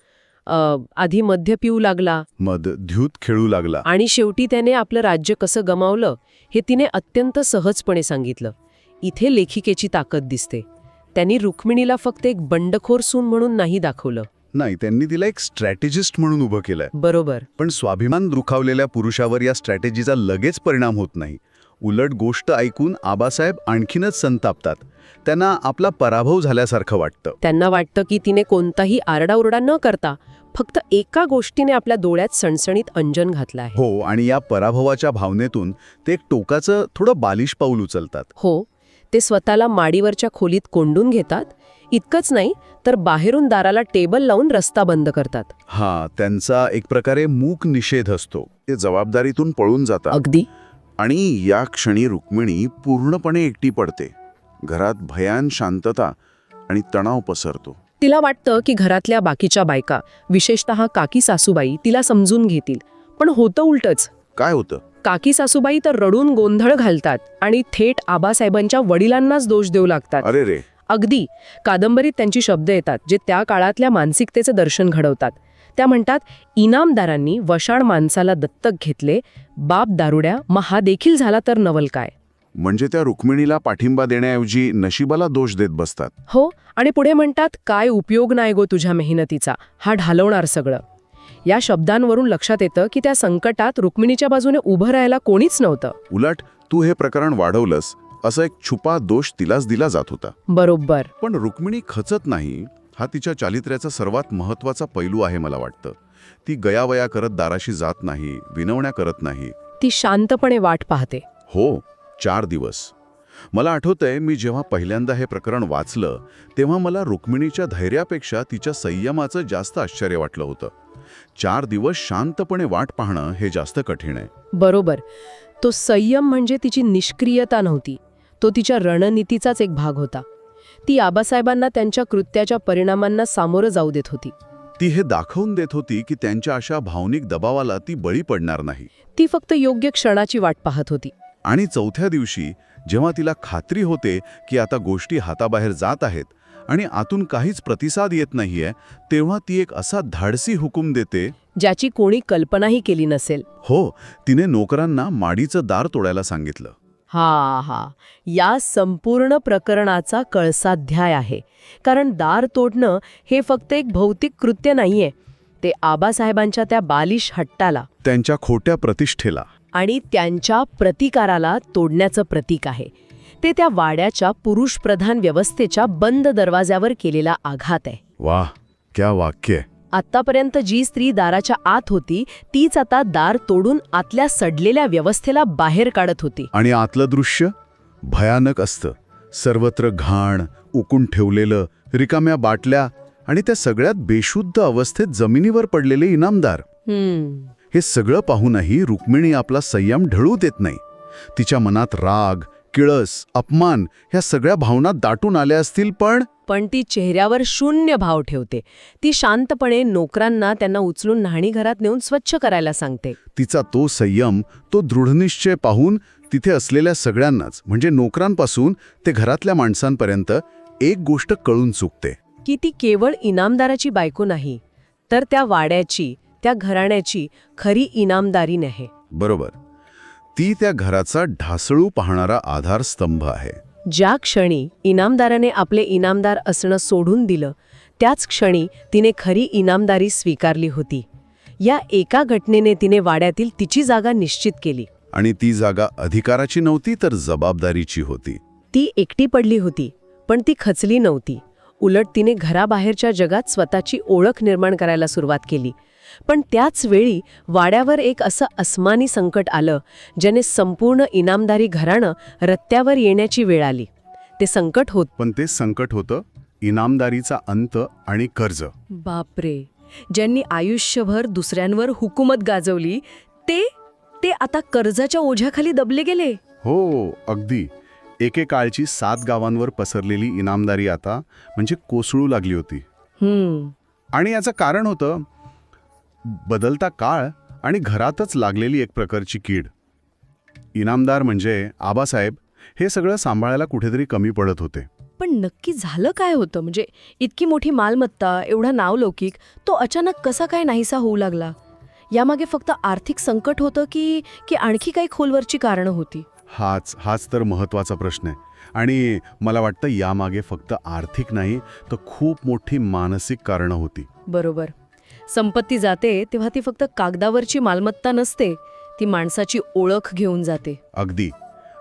आधी मद्य पिऊ लागला, मद ध्यूत खेळू लागला, आणि शेवटी त्याने आपलं राज्य कसं गमावलं हे तिने अत्यंत सहजपणे सांगितलं. इथे लेखिकेची ताकद दिसते. त्यांनी रुक्मिणीला फक्त एक बंडखोर सून म्हणून नाही दाखवलं. नाही, त्यांनी तिला एक स्ट्रॅटेजिस्ट म्हणून उभं केलंय. बरोबर. पण स्वाभिमान दुखावलेल्या पुरुषावर या स्ट्रॅटेजीचा लगेच परिणाम होत नाही. उलट गोष्ट ऐकून आबासाहेब आणखीनच संतापतात. त्यांना आपला पराभव झाल्यासारखं वाटतं. त्यांना वाटतं की तिने कोणताही आरडाओरडा न करता फक्त एका गोष्टीने आपल्या डोळ्यात सणसणीत अंजन घातलं आहे. हो, आणि या पराभवाच्या भावनेतून ते एक टोकाचं थोडं बालिश पाऊल उचलतात. हो, ते स्वतःला माडीवरच्या खोलीत कोंडून घेतात. इतकंच नाही तर बाहेरून दाराला टेबल लावून रस्ता बंद करतात. त्यांचा एक प्रकारे मूक निषेध असतो. ते जबाबदारीतून पळून जातात. अगदी. आणि या क्षणी रुक्मिणी पूर्णपणे एकटी पडते. घरात भयान शांतता आणि तणाव पसरतो. तिला वाटतं की घरातल्या बाकीच्या बायका, विशेषतः काकी सासूबाई, तिला समजून घेतील. पण होतं उलटच. काय होतं? काकी सासूबाई तर रडून गोंधळ घालतात आणि थेट आबासाहेबांच्या वडिलांनाच दोष देऊ लागतात. अरे रे. अगदी. कादंबरीत त्यांची शब्द येतात जे त्या काळातल्या मानसिकतेचं दर्शन घडवतात. त्या म्हणतात, इनामदारांनी वशाळ माणसाला दत्तक घेतले, बाप दारुड्या, मग हा देखील झाला तर नवल काय. म्हणजे त्या रुक्मिणीला पाठिंबा देण्याऐवजी नशिबाला दोष देत बसतात. हो, आणि पुढे म्हणतात, काय उपयोग नाही गो तुझ्या मेहनतीचा, हा ढालवणार सगळं. या शब्दांवरून लक्षात येतं की त्या संकटात रुक्मिणीच्या बाजूने उभं राहायला कोणीच नव्हतं. उलट तू हे प्रकरण वाढवलंस असा एक छुपा दोष तिलाच दिला जात होता. बरोबर. पण रुक्मिणी खचत नाही, हा तिच्या चारित्र्याचा सर्वात महत्वाचा पैलू आहे मला वाटतं. ती गयावया करत दाराशी जात नाही, विनवण्या करत नाही. ती शांतपणे वाट पाहते. हो, 4 दिवस. मला आठवतंय, मी जेव्हा पहिल्यांदा हे प्रकरण वाचलं तेव्हा मला रुक्मिणीच्या धैर्यापेक्षा तिच्या संयमाचं जास्त आश्चर्य वाटलं होतं. 4 दिवस शांतपणे वाट पाहणं हे जास्त कठीण आहे. बरोबर. तो संयम म्हणजे तिची निष्क्रियता नव्हती, तो तिच्या रणनीतीचाच एक भाग होता. ती आबासाहेबांना त्यांच्या कृत्याच्या परिणामांना सामोरं जाऊ देत होती. ती हे दाखवून देत होती की त्यांच्या अशा भावनिक दबावाला ती बळी पडणार नाही. ती फक्त योग्य क्षणाची वाट पाहत होती. आणि 4थ्या दिवशी जेव्हा तिला खात्री होते की आता गोष्टी हाताबाहेर जात आहेत आणि आतून काहीच प्रतिसाद येत नाहीये, तेव्हा ती एक असा धाडसी हुकूम देते ज्याची कोणी कल्पनाही केली नसेल. हो, तिने नोकरांना माडीचं दार तोडायला सांगितलं. या संपूर्ण प्रकरणाचा कळसाध्याय आहे. कारण दार तोडणं हे फक्त एक भौतिक कृत्य नाहीये, ते आबासाहेबांच्या त्या बालिश हट्टाला, त्यांच्या खोट्या प्रतिष्ठेला आणि त्यांच्या प्रतिकाराला तोडण्याचं प्रतीक आहे. ते त्या वाड्याच्या पुरुषप्रधान व्यवस्थेच्या बंद दरवाज्यावर केलेला आघात आहे. वाह, क्या वाक्य. आत्तापर्यंत जी स्त्री दाराच्या आत होती तीच आता दार तोडून आतल्या सडलेल्या व्यवस्थेला बाहेर काढत होती. आणि आतलं दृश्य भयानक असतं. सर्वत्र घाण, उकून ठेवलेलं, रिकाम्या बाटल्या आणि त्या सगळ्यात बेशुद्ध अवस्थेत जमिनीवर पडलेले इनामदार. हे सगळं पाहूनही रुक्मिणी आपला संयम ढळू देत नाही. तिच्या मनात राग, किळस, अपमान ह्या सगळ्या भावना दाटून आल्या असतील, पण ती चेहऱ्यावर शून्य भाव ठेवते. ती शांतपणे नोकरांना त्यांना उचलून न्हाणीघरात नेऊन स्वच्छ करायला सांगते. तिचा तो संयम, तो दृढनिश्चय पाहून तिथे असलेल्या सगळ्यांनाच, म्हणजे नोकरांपासून ते घरातल्या माणसांपर्यंत एक गोष्ट कळून चुकते की ती केवळ इनामदाराची बायको नाही, तर त्या वाड्याची, त्या घराण्याची खरी इनामदारी नाही. बरोबर. ती त्या घराचा ढासळू पाहणारा आधारस्तंभ आहे. ज्या क्षणी इनामदाराने आपले इनामदार असणं सोडून दिलं, त्याच क्षणी तिने खरी इनामदारी स्वीकारली होती. या एका घटनेने तिने वाड्यातील तिची जागा निश्चित केली. आणि ती जागा अधिकाराची नव्हती, तर जबाबदारीची होती. ती एकटी पडली होती, पण ती खचली नव्हती. उलट तिने घराबाहेरच्या जगात स्वतःची ओळख निर्माण करायला सुरुवात केली. पण त्याच वेळी वाड्यावर एक असं अस्मानी संकट आलं, ज्याने संपूर्ण इनामदारी घराणं रत्त्यावर येण्याची वेळ आली. ते संकट पण ते संकट होतं इनामदारीचा अंत आणि कर्ज. बापरे, ज्यांनी आयुष्यभर दुसऱ्यांवर हुकूमत गाजवली, ते आता कर्जाच्या ओझ्याखाली दबले गेले. हो, अगदी. एकेकाळची 7 गावांवर पसरलेली इनामदारी आता म्हणजे कोसळू लागली होती. आणि याचं कारण होतं बदलता काळ आणि घरातच लागलेली एक प्रकारची कीड. इनामदार म्हणजे आबासाहेब हे सगळं सांभाळायला कुठेतरी कमी पडत होते. पण नक्की झालं काय होतं? म्हणजे इतकी मोठी मालमत्ता, एवढा नावलौकिक, तो अचानक कसा काय नाहीसा होऊ लागला? यामागे फक्त आर्थिक संकट होतं की आणखी काही खोलवरची कारणं होती? हाच तर महत्त्वाचा प्रश्न आहे. आणि मला वाटतं यामागे फक्त आर्थिक नाही, तर खूप मोठी मानसिक कारणं होती. बरोबर. संपत्ती जाते तेव्हा ती फक्त कागदावरची मालमत्ता नसते, ती माणसाची ओळख घेऊन जाते. अगदी.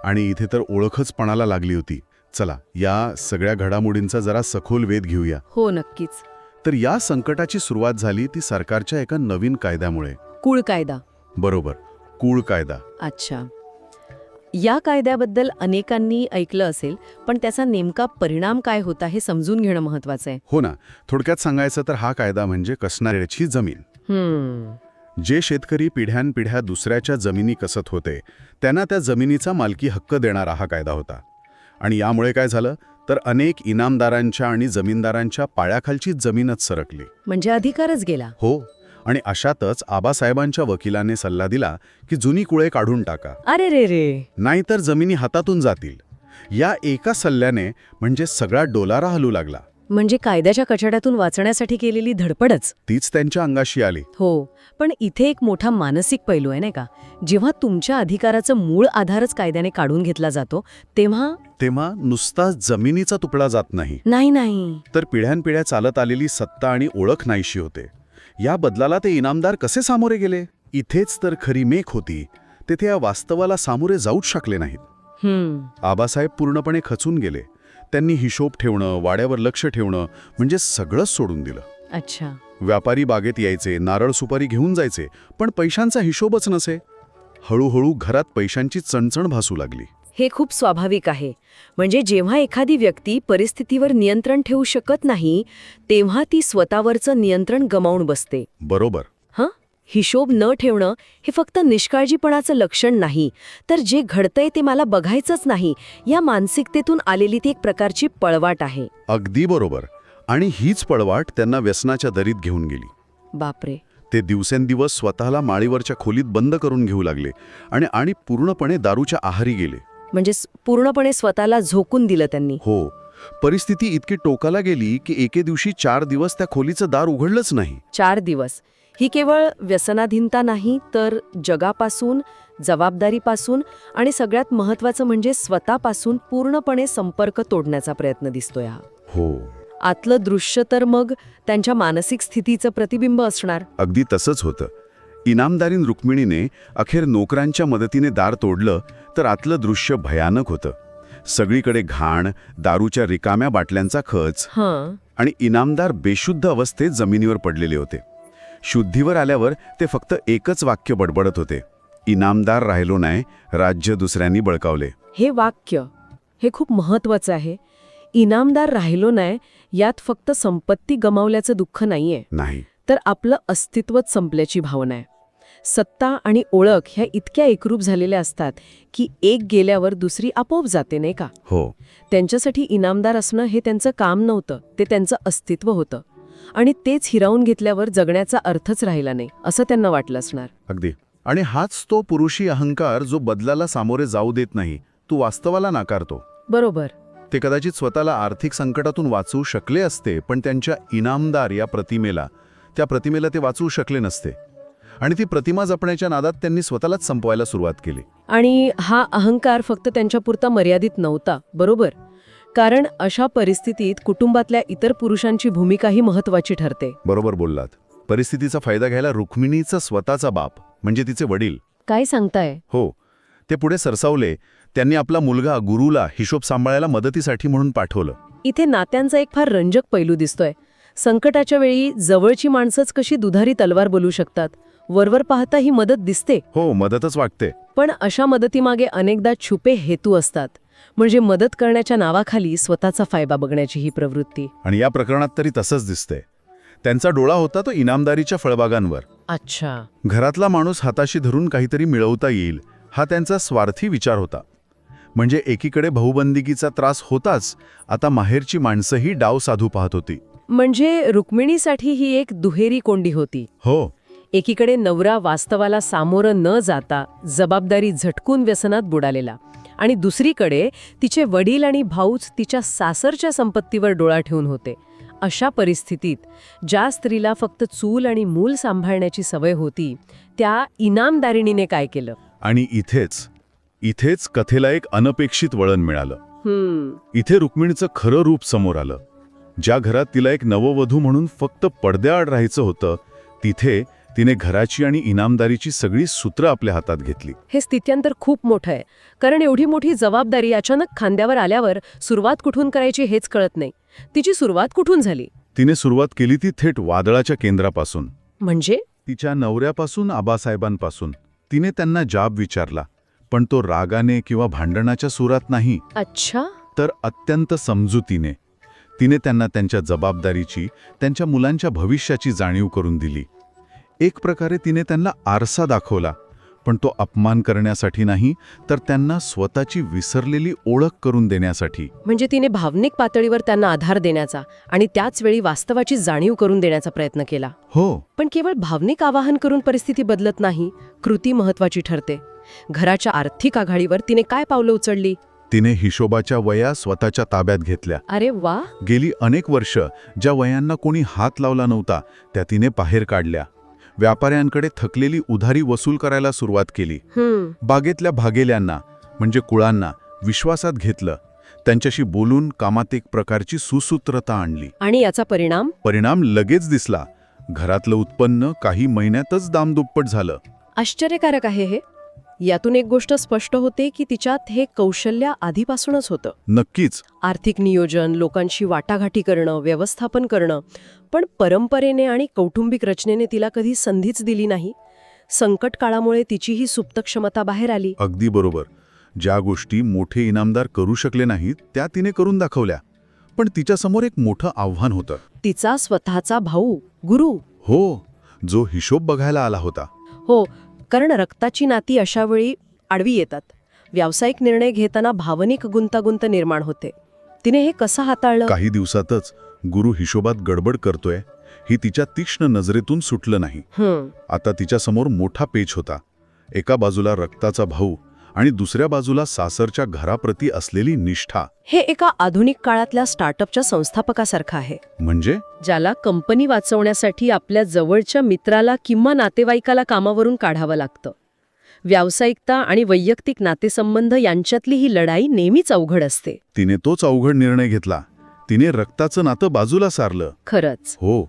आणि इथे तर ओळखच पणाला लागली होती. चला, या सगळ्या घडामोडींचा जरा सखोल वेध घेऊया. हो, नक्कीच. तर या संकटाची सुरुवात झाली ती सरकारच्या एका नवीन कायद्यामुळे. कुळ कायदा. बरोबर, कुळ कायदा. अच्छा. या कायद्याबद्दल अनेकांनी ऐकलं असेल, पण त्याचा नेमका परिणाम काय होता हे समजून घेणं महत्वाचं आहे. हो ना. थोडक्यात सांगायचं तर हा कायदा म्हणजे कसणाऱ्याची जमीन. जे शेतकरी पिढ्यानपिढ्या दुसऱ्याच्या जमिनी कसत होते, त्यांना त्या जमिनीचा मालकी हक्क देणारा हा कायदा होता. आणि यामुळे काय झालं तर अनेक इनामदारांच्या आणि जमीनदारांच्या पायाखालची जमीनच सरकली. म्हणजे अधिकारच गेला. हो. आणि अशातच आबासाहेबांच्या वकिलाने सल्ला दिला की जुनी कुळे काढून टाका. अरे रे रे. नाहीतर जमिनी हातातून जातील. या एका सल्ल्याने म्हणजे सगळा डोलारा हलू लागला. म्हणजे कायद्याच्या कचड्यातून वाचण्यासाठी केलेली धडपडच तीच त्यांच्या अंगाशी आली. हो. पण इथे एक मोठा मानसिक पैलू आहे, नाही का? जेव्हा तुमच्या अधिकाराचं मूळ आधारच कायद्याने काढून घेतला जातो, तेव्हा नुसता जमिनीचा तुकडा जात नाही, नाही तर पिढ्यानपिढ्या चालत आलेली सत्ता आणि ओळख नाहीशी होते. या बदलाला ते इनामदार कसे सामोरे गेले? इथेच तर खरी मेख होती. तेथे या वास्तवाला सामोरे जाऊच शकले नाहीत. आबासाहेब पूर्णपणे खचून गेले. त्यांनी हिशोब ठेवणं, वाड्यावर लक्ष ठेवणं म्हणजे सगळंच सोडून दिलं. अच्छा. व्यापारी बागेत यायचे, नारळ सुपारी घेऊन जायचे, पण पैशांचा हिशोबच नसे. हळूहळू घरात पैशांची चणचण भासू लागली. हे खूप स्वाभाविक आहे. म्हणजे जेव्हा एखादी व्यक्ती परिस्थितीवर नियंत्रण ठेवू शकत नाही, तेव्हा ती स्वतःवरचं नियंत्रण गमावून बसते. बरोबर. हिशोब न ठेवणं हे फक्त निष्काळजीपणाचं लक्षण नाही, तर जे घडतंय ते मला बघायचंच नाही या मानसिकतेतून आलेली ती एक प्रकारची पळवाट आहे. अगदी बरोबर. आणि हीच पळवाट त्यांना व्यसनाच्या दरीत घेऊन गेली. बापरे. ते दिवसेंदिवस स्वतःला माळीवरच्या खोलीत बंद करून घेऊ लागले आणि पूर्णपणे दारूच्या आहारी गेले. म्हणजे पूर्णपणे स्वतःला झोकून दिलं त्यांनी. हो. परिस्थिती इतकी टोकाला गेली की एके दिवशी 4 दिवस त्या खोलीचं दार उघडलंच नाही. 4 दिवस. ही केवळ व्यसनाधीनता नाही, तर जगापासून, जबाबदारीपासून आणि सगळ्यात महत्त्वाचं म्हणजे स्वतःपासून पूर्णपणे संपर्क तोडण्याचा प्रयत्न दिसतोय हा. हो. आतलं दृश्य तर मग त्यांच्या मानसिक स्थितीचं प्रतिबिंब असणार. अगदी तसंच होतं. इनामदारीन रुक्मिणीने अखेर नोकरांच्या मदतीने दार तोडलं, तर आतलं दृश्य भयानक होतं. सगळीकडे घाण, दारूच्या रिकाम्या बाटल्यांचा खच आणि इनामदार बेशुद्ध अवस्थेत जमिनीवर पडलेले होते. शुद्धीवर आल्यावर ते फक्त एकच वाक्य बडबडत होते, इनामदार राहिलो नाही, राज्य दुसऱ्यांनी बळकावले. हे वाक्य हे खूप महत्वाचं आहे. इनामदार राहिलो नाही यात फक्त संपत्ती गमावल्याचं दुःख नाहीये, नाही. तर आपलं अस्तित्वच संपल्याची भावना आहे. सत्ता आणि ओळख ह्या इतक्या एकरूप झालेल्या असतात की एक गेल्यावर दुसरी आपोआप जाते, नाही का? हो. त्यांच्यासाठी इनामदार असणं हे त्यांचं काम नव्हतं, ते त्यांचं अस्तित्व होतं. आणि तेच हिरावून घेतल्यावर जगण्याचा अर्थच राहिला नाही असं त्यांना वाटलं असणार. अगदी. आणि हाच तो पुरुषी अहंकार जो बदलाला सामोरे जाऊ देत नाही, तो वास्तवाला नाकारतो. बरोबर. ते कदाचित स्वतःला आर्थिक संकटातून वाचवू शकले असते, पण त्यांच्या इनामदार या त्या प्रतिमेला ते वाचवू शकले नसते. आणि ती प्रतिमा जपण्याच्या नादात त्यांनी स्वतःलाच संपवायला सुरुवात केली. आणि हा अहंकार फक्त त्यांच्यापुरता मर्यादित नव्हता, बरोबर? कारण अशा परिस्थितीत कुटुंबातल्या इतर पुरुषांची भूमिकाही महत्वाची ठरते. बरोबर बोललात. परिस्थितीचा फायदा घ्यायला रुक्मिणीचा स्वतःचा बाप म्हणजे तिचे वडील. काय सांगताय? हो, ते पुढे सरसावले. त्यांनी आपला मुलगा गुरुला हिशोब सांभाळायला मदतीसाठी म्हणून पाठवलं. इथे नात्यांचा एक फार रंजक पैलू दिसतोय. संकटाच्या वेळी जवळची माणसंच कशी दुधारी तलवार बोलू शकतात. वरवर पाहता ही मदत दिसते. हो, मदतच वाटते. पण अशा मदतीमागे अनेकदा छुपे हेतू असतात. म्हणजे मदत करण्याच्या नावाखाली स्वतःचा फायदा बघण्याची ही प्रवृत्ती. आणि या प्रकरणात तरी तसंच दिसतंय. त्यांचा डोळा होता तो इनामदारीच्या फळबागांवर. अच्छा. घरातला माणूस हाताशी धरून काहीतरी मिळवता येईल हा त्यांचा स्वार्थी विचार होता. म्हणजे एकीकडे भाऊबंदिकीचा त्रास होताच, आता माहेरची माणसंही डाव साधू पाहत होती. म्हणजे रुक्मिणीसाठी ही एक दुहेरी कोंडी होती. हो. एकीकडे नवरा वास्तवाला सामोरं न जाता जबाबदारी झटकून व्यसनात बुडालेला, आणि दुसरीकडे तिचे वडील आणि भाऊच तिच्या सासरच्या संपत्तीवर डोळा ठेवून होते. अशा परिस्थितीत ज्या स्त्रीला फक्त चूल आणि मूल सांभाळण्याची सवय होती, त्या इनामदारिणीने काय केलं? आणि इथेच कथेला एक अनपेक्षित वळण मिळालं. इथे रुक्मिणीचं खरं रूप समोर आलं. ज्या घरात तिला एक नववधू म्हणून फक्त पडद्याआड राहायचं होतं, तिथे तिने घराची आणि इनामदारीची सगळी सूत्र आपल्या हातात घेतली. हे स्थित्यांतर खूप मोठं आहे. कारण एवढी मोठी जबाबदारी अचानक खांद्यावर आल्यावर सुरुवात कुठून करायची हेच कळत नाही. तिची सुरुवात कुठून झाली? तिने सुरुवात केली ती थेट वादळाच्या केंद्रापासून. म्हणजे तिच्या नवऱ्यापासून, आबासाहेबांपासून. तिने त्यांना जाब विचारला, पण तो रागाने किंवा भांडणाच्या सुरात नाही. अच्छा. तर अत्यंत समजुतीने. तिने त्यांना त्यांच्या जबाबदारीची, त्यांच्या मुलांच्या भविष्याची जाणीव करून दिली. एक प्रकारे तिने त्यांना आरसा दाखवला, पण तो अपमान करण्यासाठी नाही, तर त्यांना स्वतःची विसरलेली ओळख करून देण्यासाठी. म्हणजे तिने भावनिक पातळीवर त्यांना आधार देण्याचा आणि त्याच वेळी वास्तवाची जाणीव करून देण्याचा प्रयत्न केला. हो. पण केवळ भावनिक आवाहन करून परिस्थिती बदलत नाही, कृती महत्वाची ठरते. घराच्या आर्थिक आघाडीवर तिने काय पावलं उचलली? तिने हिशोबाच्या वया स्वतःच्या ताब्यात घेतल्या. अरे वा. गेली अनेक वर्ष ज्या वयांना कोणी हात लावला नव्हता, त्या तिने बाहेर काढल्या. व्यापाऱ्यांकडे थकलेली उधारी वसूल करायला सुरुवात केली. बागेतल्या भागेल्यांना म्हणजे कुळांना विश्वासात घेतलं. त्यांच्याशी बोलून कामात एक प्रकारची सुसूत्रता आणली. आणि याचा परिणाम लगेच दिसला. घरातलं उत्पन्न काही महिन्यातच दामदुप्पट झालं. आश्चर्यकारक आहे हे. यातून एक गोष्ट स्पष्ट होते की तिच्यात हे कौशल्य आधीपासूनच होतं. नक्कीच. आर्थिक नियोजन, लोकांशी वाटाघाटी करणं, व्यवस्थापन करणं. पण परंपरेने आणि कौटुंबिक रचनेने तिला कधी संधीच दिली नाही. संकट काळामुळे तिची ही सुप्त क्षमता बाहेर आली. अगदी बरोबर. ज्या गोष्टी मोठे इनामदार करू शकले नाहीत, त्या तिने करून दाखवल्या. पण तिच्यासमोर एक मोठं आव्हान होतं. तिचा स्वतःचा भाऊ गुरु. हो, जो हिशोब बघायला आला होता. हो, कारण रक्ताची नाती अशावेळी आडवी येतात. व्यावसायिक निर्णय घेताना भावनिक गुंतागुंत निर्माण होते. तिने हे कसं हाताळलं? काही दिवसातच गुरु हिशोबात गडबड करतोय ही तिच्या तीक्ष्ण नजरेतून सुटलं नाही. आता तिच्यासमोर मोठा पेच होता. एका बाजूला रक्ताचा भाऊ आणि दुसऱ्या बाजूला सासरच्या घराप्रती असलेली निष्ठा. हे एका आधुनिक काळातल्या स्टार्टअपच्या संस्थापकासारखं आहे. म्हणजे ज्याला कंपनी वाचवण्यासाठी आपल्या जवळच्या मित्राला किंवा नातेवाईकाला कामावरून काढावं लागतं. व्यावसायिकता आणि वैयक्तिक नातेसंबंध यांच्यातली ही लढाई नेहमीच अवघड असते. तिने तोच अवघड निर्णय घेतला. तिने रक्ताचं नातं बाजूला सारलं. खरंच. हो,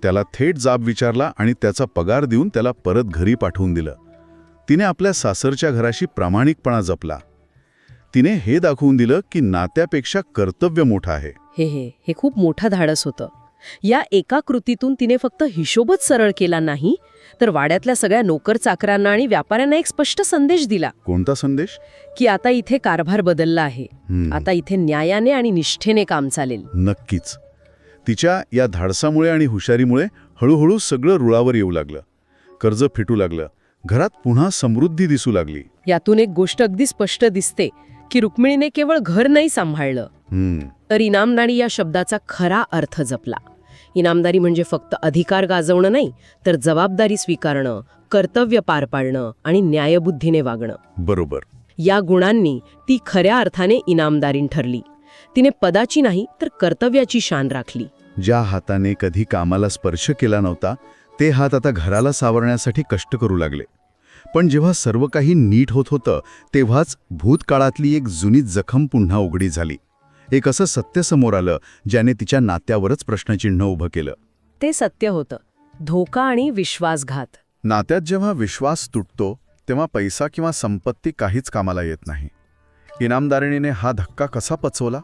त्याला थेट जाब विचारला आणि त्याचा पगार देऊन त्याला परत घरी पाठवून दिलं. तिने आपल्या सासरच्या घराशी प्रामाणिकपणा जपला. तिने हे दाखवून दिलं की नात्यापेक्षा कर्तव्य मोठं आहे. हे खूप मोठं धाडस होतं. या एका कृतीतून तिने फक्त हिशोबच सरळ केला नाही, तर वाड्यातल्या सगळ्या नोकर चाकरांना आणि व्यापाऱ्यांना एक स्पष्ट संदेश दिला कोणता संदेश? की आता इथे कारभार बदलला आहे. आता इथे न्यायाने आणि निष्ठेने काम चालेल. नक्कीच. तिच्या या धाडसामुळे आणि हुशारीमुळे हळूहळू सगळं रुळावर येऊ लागलं. कर्ज फिटू लागलं. घरात पुन्हा समृद्धी दिसू लागली. यातून एक गोष्ट अगदी स्पष्ट दिसते की रुक्मिणीने केवळ घर नाही सांभाळलं, तर इनामदारी या शब्दाचा खरा अर्थ जपला. इनामदारी म्हणजे फक्त अधिकार गाजवणं नाही, तर जबाबदारी स्वीकारणं, कर्तव्य पार पाडणं आणि न्यायबुद्धीने वागणं. बरोबर. या गुणांनी ती खऱ्या अर्थाने इनामदारीण ठरली. तिने पदाची नाही तर कर्तव्याची शान राखली. ज्या हाताने कधी कामाला स्पर्श केला नव्हता ते हात आता घराला सावरण्यासाठी कष्ट करू लागले. पण जेव्हा सर्व काही नीट होत होतं तेव्हाच भूतकाळातली एक जुनी जखम पुन्हा उघडी झाली. एक असं सत्य समोर आलं ज्याने तिच्या नात्यावरच प्रश्नचिन्ह उभं केलं. ते सत्य होतं, धोका आणि विश्वासघात. नात्यात जेव्हा विश्वास तुटतो तेव्हा पैसा किंवा संपत्ती काहीच कामाला येत नाही. इनामदारिणीने हा धक्का कसा पचवला?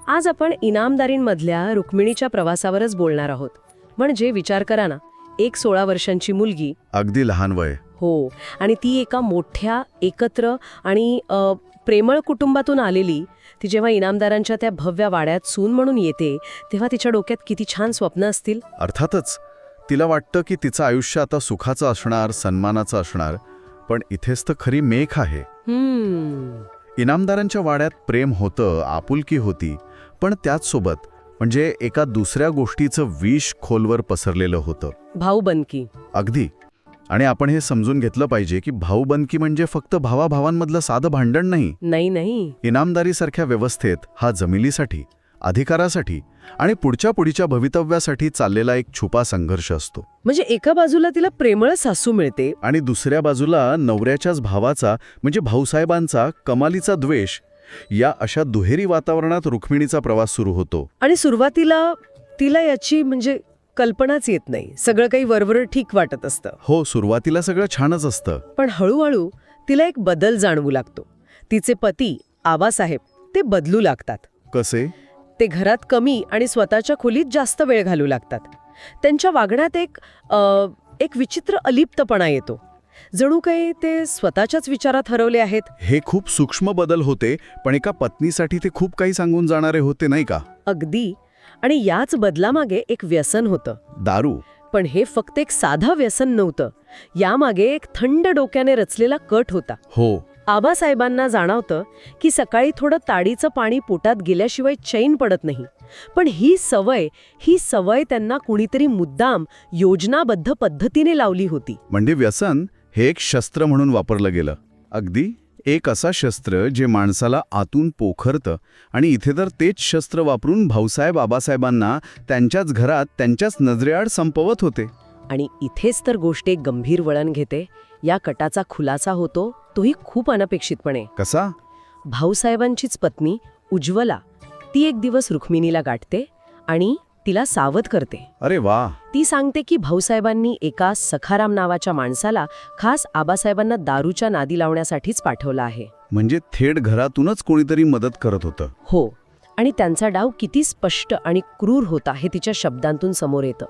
आज आपण इनामदारींमधल्या रुक्मिणीच्या प्रवासावरच बोलणार आहोत. म्हणजे विचार करा ना, एक 16 वर्षांची मुलगी, अगदी लहान वय, हो, आणि ती एका मोठ्या एकत्र आणि प्रेमळ कुटुंबातून आलेली. ती जेव्हा इनामदारांच्या त्या भव्य वाड्यात सून म्हणून येते तेव्हा तिच्या डोक्यात किती छान स्वप्न असतील. अर्थातच तिला वाटतं की तिचं आयुष्य आता सुखाचं असणार, सन्मानाचं असणार. पण इथेच तर खरी मेख आहे. इनामदारांच्या वाड्यात प्रेम होतं, आपुलकी होती, पण त्याचसोबत म्हणजे एका दुसऱ्या गोष्टीचं विष खोलवर पसरलेलं होतं, भाऊबंदकी. अगदी. आणि आपण हे समजून घेतलं पाहिजे की भाऊबंदकी म्हणजे फक्त भावाभावांमधलं साधं भांडण नाही. नाही. इनामदारीसारख्या व्यवस्थेत हा जमिनीसाठी, अधिकारासाठी आणि पुढच्या भवितव्यासाठी चाललेला एक छुपा संघर्ष असतो. म्हणजे एका बाजूला तिला प्रेमळ सासू मिळते आणि दुसऱ्या बाजूला नवऱ्याच्याच भावाचा म्हणजे भाऊसाहेबांचा कमालीचा द्वेष. या अशा दुहेरी वातावरणात रुक्मिणीचा प्रवास सुरू होतो. आणि सुरुवातीला तिला याची म्हणजे कल्पनाच येत नाही. सगळं काही वरवर ठीक वाटत असतं. हो, सुरुवातीला सगळं छानच असतं. पण हळूहळू तिला एक बदल जाणवू लागतो. तिचे पती आबासाहेब ते बदलू लागतात. कसे? ते घरात कमी आणि स्वतःच्या खोलीत जास्त वेळ घालू लागतात. त्यांच्या वागण्यात एक विचित्र अलिप्तपणा येतो. जणू काही ते स्वतःच्याच विचारात हरवले आहेत. हे खूप सूक्ष्म बदल होते, पण एका पत्नीसाठी ते खूप काही सांगून जाणारे होते, नाही का? अगदी. आणि याच बदलामागे एक व्यसन होतं, दारू. पण हे फक्त एक साधं व्यसन नव्हतं. यामागे एक थंड डोक्याने रचलेला कट होता. हो. आबासाहेबांना जाणवतं की सकाळी थोडं ताडीचं पाणी पोटात गेल्याशिवाय चैन पडत नाही. पण ही सवय त्यांना कुणीतरी मुद्दाम योजनाबद्ध पद्धतीने लावली होती. म्हणजे व्यसन हे एक शस्त्र म्हणून वापरलं गेलं. अगदी एक असा शस्त्र जे माणसाला आतून पोखरतं. आणि इथे तर तेच शस्त्र वापरून भाऊसाहेब आबासाहेबांना त्यांच्याच घरात त्यांच्याच नजरेआड संपवत होते. आणि इथेच तर गोष्ट एक गंभीर वळण घेते. या कटाचा खुलासा होतो, तोही खूप अनपेक्षितपणे. कसा? भाऊसाहेबांचीच पत्नी उज्ज्वला ती एक दिवस रुक्मिणीला गाठते आणि तिला सावध करते. अरे वा. ती सांगते की भाऊसाहेबांनी एका सखाराम नावाच्या माणसाला खास आबासाहेबांना दारूच्या नादी लावण्यासाठीच पाठवलं आहे. म्हणजे थेट घरातूनच कोणीतरी मदत करत होतं. हो. आणि त्यांचा डाव किती स्पष्ट आणि क्रूर होता हे तिच्या शब्दांतून समोर येतं.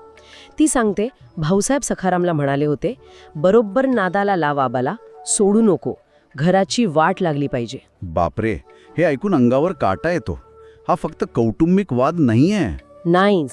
ती सांगते, भाऊसाहेब सखारामला म्हणाले होते, बरोबर नादाला लाव आबाला, सोडू नको, घराची वाट लागली पाहिजे. बापरे, हे ऐकून अंगावर काटा येतो. हा फक्त कौटुंबिक वाद नाहीये. नाहीच.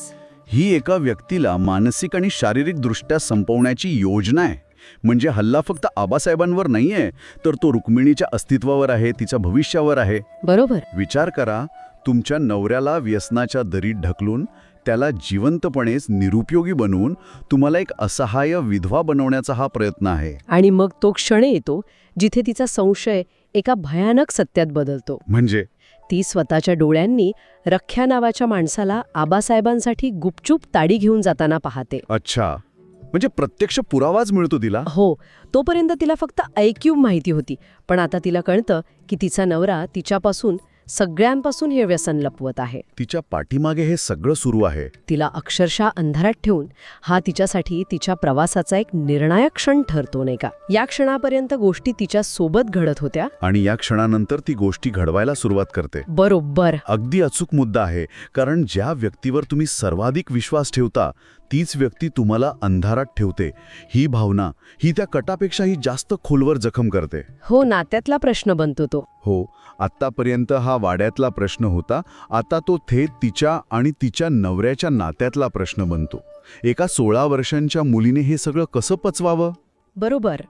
ही एका व्यक्तीला मानसिक आणि शारीरिक दृष्ट्या संपवण्याची योजना आहे. म्हणजे हल्ला फक्त आबासाहेबांवर नाहीये, तर तो रुक्मिणीच्या अस्तित्वावर आहे, तिच्या भविष्यावर आहे. बरोबर. विचार करा, तुमच्या नवऱ्याला व्यसनाच्या दरीत ढकलून त्याला जिवंतपणेच निरुपयोगी बनवून तुम्हाला एक असहाय्य विधवा बनवण्याचा हा प्रयत्न आहे. आणि मग तो क्षण येतो जिथे तिचा संशय एका भयानक सत्यात बदलतो. म्हणजे ती स्वतःच्या डोळ्यांनी रख्या नावाच्या माणसाला आबासाहेबांसाठी गुपचूप ताडी घेऊन जाताना पाहते. अच्छा, म्हणजे प्रत्यक्ष पुरावाच मिळतो तिला. हो. तोपर्यंत तिला फक्त ऐक्यू माहिती होती, पण आता तिला कळतं की तिचा नवरा तिच्यापासून सगळ्यांपासून हे व्यसन लपवत आहे. तिच्या पाठीमागे हे सगळं सुरू आहे. तिला अक्षरशः अंधारात ठेवून हा तिच्यासाठी तिच्या प्रवासाचा एक निर्णायक क्षण ठरतो, नाही का? या क्षणापर्यंत गोष्टी तिच्या सोबत घडत होत्या आणि या क्षणानंतर ती गोष्टी घडवायला सुरुवात करते. बरोबर. अगदी अचूक मुद्दा आहे, कारण ज्या व्यक्तीवर तुम्ही सर्वाधिक विश्वास ठेवता तीच व्यक्ती तुम्हाला अंधारात ठेवते. ही भावना ही त्या कटापेक्षाही जास्त खोलवर जखम करते. हो, नात्यातला प्रश्न बनतो तो. हो, आत्तापर्यंत हा वाड्यातला प्रश्न होता, आता तो थेट तिच्या आणि तिच्या नवऱ्याच्या नात्यातला प्रश्न बनतो. एका 16 वर्षांच्या मुलीने हे सगळं कसं पचवावं? बरोबर.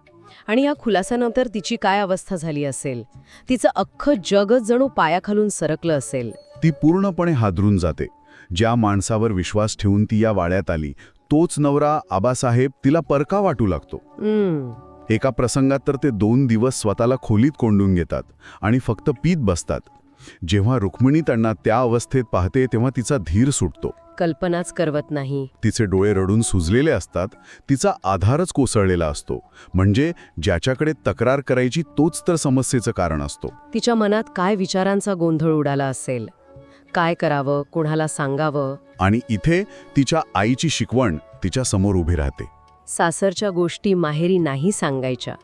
आणि या खुलासानंतर तिची काय अवस्था झाली असेल? तिचं अख्खं जगच जणू पायाखालून सरकलं असेल. ती पूर्णपणे हादरून जाते. ज्या माणसावर विश्वास ठेवून ती या वाड्यात आली, तोच नवरा आबासाहेब तिला परका वाटू लागतो. एका प्रसंगात तर ते 2 दिवस स्वतःला खोलीत कोंडून घेतात आणि फक्त पीत बसतात. जेव्हा रुक्मिणी त्यांना त्या अवस्थेत पाहते तेव्हा तिचा धीर सुटतो. कल्पनाच करवत नाही. तिचे डोळे रडून सुजलेले असतात. तिचा आधारच कोसळलेला असतो. म्हणजे ज्याच्याकडे तक्रार करायची तोच तर समस्येचं कारण असतो. तिच्या मनात काय विचारांचा गोंधळ उडाला असेल. काय करावं, कोणाला सांगावं? आणि इथे तिच्या आईची शिकवण तिच्या समोर उभी राहते. सासरच्या गोष्टी माहेरी नाही सांगायच्या.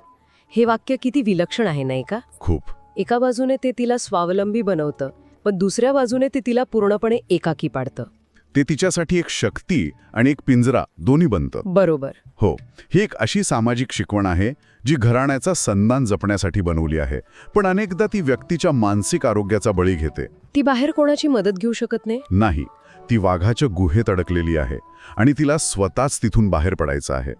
हे वाक्य किती विलक्षण आहे, नाही का? खूप. एका बाजूने ते तिला स्वावलंबी बनवतं, पण दुसऱ्या बाजूने ते तिला पूर्णपणे एकाकी पाडतं. ते तिच्यासाठी एक शक्ती आणि एक पिंजरा दोन्ही बनतं. बरोबर. हो, ही एक अशी सामाजिक शिकवण आहे जी घराण्याचा सन्मान जपण्यासाठी बनवली आहे, पण अनेकदा ती व्यक्तीच्या मानसिक आरोग्याचा बळी घेते. ती बाहेर कोणाची मदत घेऊ शकत नाही. नाही, ती वाघाच्या गुहेत अडकलेली आहे आणि तिला स्वतःच तिथून बाहेर पडायचं आहे.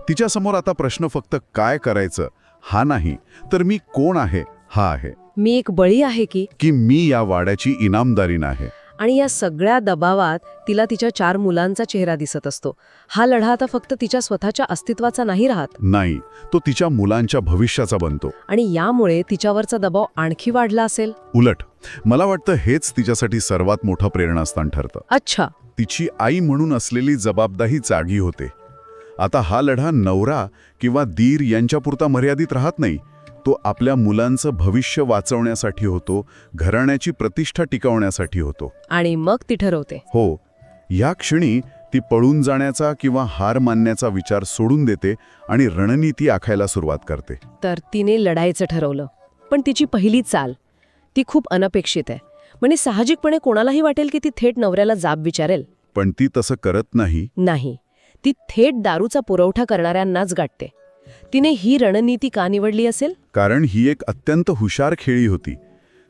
तिच्यासमोर आता प्रश्न फक्त काय करायचं हा नाही, तर मी कोण आहे हा आहे. मी एक बळी आहे की मी या वाड्याची इनामदारीण आहे. आणि या सगळ्या दबावात तिला तिच्या 4 मुलांचा चेहरा दिसत असतो. हा लढा आता फक्त तिच्या स्वतःच्या अस्तित्वाचा नाही राहत. नाही, तो तिच्या मुलांच्या भविष्याचा बनतो. आणि यामुळे तिच्यावरचा दबाव आणखी वाढला असेल. उलट मला वाटतं हेच तिच्यासाठी सर्वात मोठं प्रेरणास्थान ठरतं. अच्छा. तिची आई म्हणून असलेली जबाबदारी जागी होते. आता हा लढा नवरा किंवा दीर यांच्यापुरता मर्यादित राहत नाही. तो आपल्या मुलांचं भविष्य वाचवण्यासाठी होतो, घराण्याची प्रतिष्ठा टिकवण्यासाठी होतो. आणि मग ती ठरवते. हो, या क्षणी ती पळून जाण्याचा किंवा हार मानण्याचा विचार सोडून देते आणि रणनीती आखायला सुरुवात करते. तर तिने लढायचं ठरवलं. पण तिची पहिली चाल ती खूप अनपेक्षित आहे. म्हणजे साहजिकपणे कोणालाही वाटेल की ती थेट नवऱ्याला जाब विचारेल. पण ती तसं करत नाही. नाही, ती थेट दारूचा पुरवठा करणाऱ्यांनाच गाठते. तिने ही रणनीती का निवडली असेल? कारण ही एक अत्यंत हुशार खेळी होती.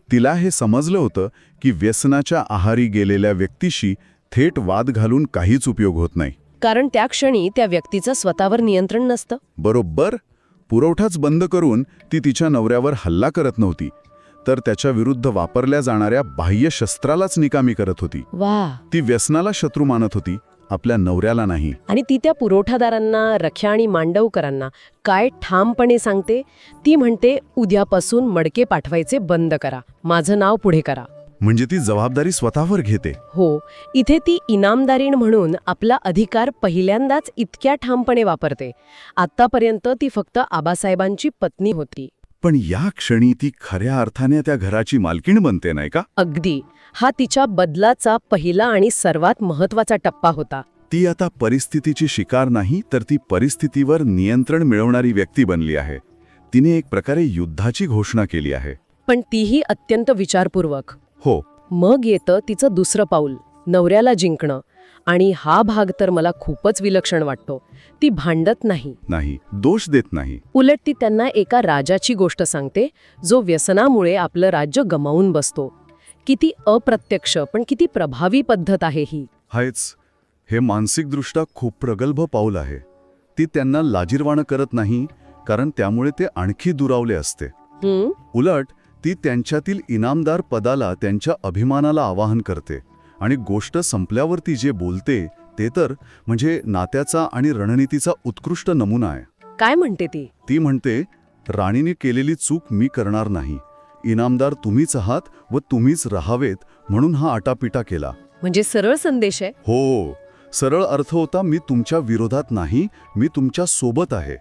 तिला हे समजलं होतं की व्यसनाच्या आहारी गेलेल्या व्यक्तीशी थेट वाद घालून काहीच उपयोग होत नाही. कारण त्या क्षणी त्या व्यक्तीचं स्वतःवर नियंत्रण नसतं. बरोबर. पुरवठाच बंद करून ती तिच्या नवऱ्यावर हल्ला करत नव्हती, तर त्याच्या विरुद्ध वापरल्या जाणाऱ्या बाह्य शस्त्रालाच निकामी करत होती. वा. ती व्यसनाला शत्रू मानत होती, आपल्या नवऱ्याला नाही. आणि ती त्या पुरवठादारांना, रख्या आणि मांडवकरांना काय ठामपणे सांगते? ती म्हणते, उद्यापासून मडके पाठवायचे बंद करा, माझं नाव पुढे करा. म्हणजे ती जबाबदारी स्वतःवर घेते. हो, इथे ती इनामदारीण म्हणून आपला अधिकार पहिल्यांदाच इतक्या ठामपणे वापरते. आत्तापर्यंत ती फक्त आबासाहेबांची पत्नी होती. पण या क्षणी ती खऱ्या अर्थाने त्या घराची मालकीण बनते, नाही का? अगदी. हा तिच्या बदलाचा पहिला आणि सर्वात महत्वाचा टप्पा होता. ती आता परिस्थितीची शिकार नाही, तर ती परिस्थितीवर नियंत्रण मिळवणारी व्यक्ती बनली आहे. तिने एक प्रकारे युद्धाची घोषणा केली आहे. पण तीही अत्यंत विचारपूर्वक. हो. मग येतं तिचं दुसरं पाऊल, नवऱ्याला जिंकणं. आणि हा भाग तर मला खूपच विलक्षण वाटतो. ती भांडत नाही, दोष देत नाही. उलट ती त्यांना एका राजाची गोष्ट सांगते, जो व्यसनामुळे आपलं राज्य गमावून बसतो. किती अप्रत्यक्ष पण किती प्रभावी पद्धत आहे ही. हे मानसिकदृष्ट्या खूप प्रगल्भ पाऊल आहे. ती त्यांना लाजिरवाणं करत नाही, कारण त्यामुळे ते आणखी दुरावले असते. उलट ती त्यांच्यातील इनामदार पदाला, त्यांच्या अभिमानाला आवाहन करते. आणि गोष्ट संपल्यावर ती जे बोलते ते तर म्हणजे नात्याचा आणि रणनीतीचा उत्कृष्ट नमुना आहे. काय म्हणते ती? ती म्हणते, राणीने केलेली चूक मी करणार नाही. इनामदार तुम्हीच आहात व तुम्हीच राहावेत म्हणून हा आटापिटा केला. म्हणजे सरळ संदेश आहे. हो, सरळ अर्थ होता, मी तुमच्या विरोधात नाही, मी तुमच्या सोबत आहे.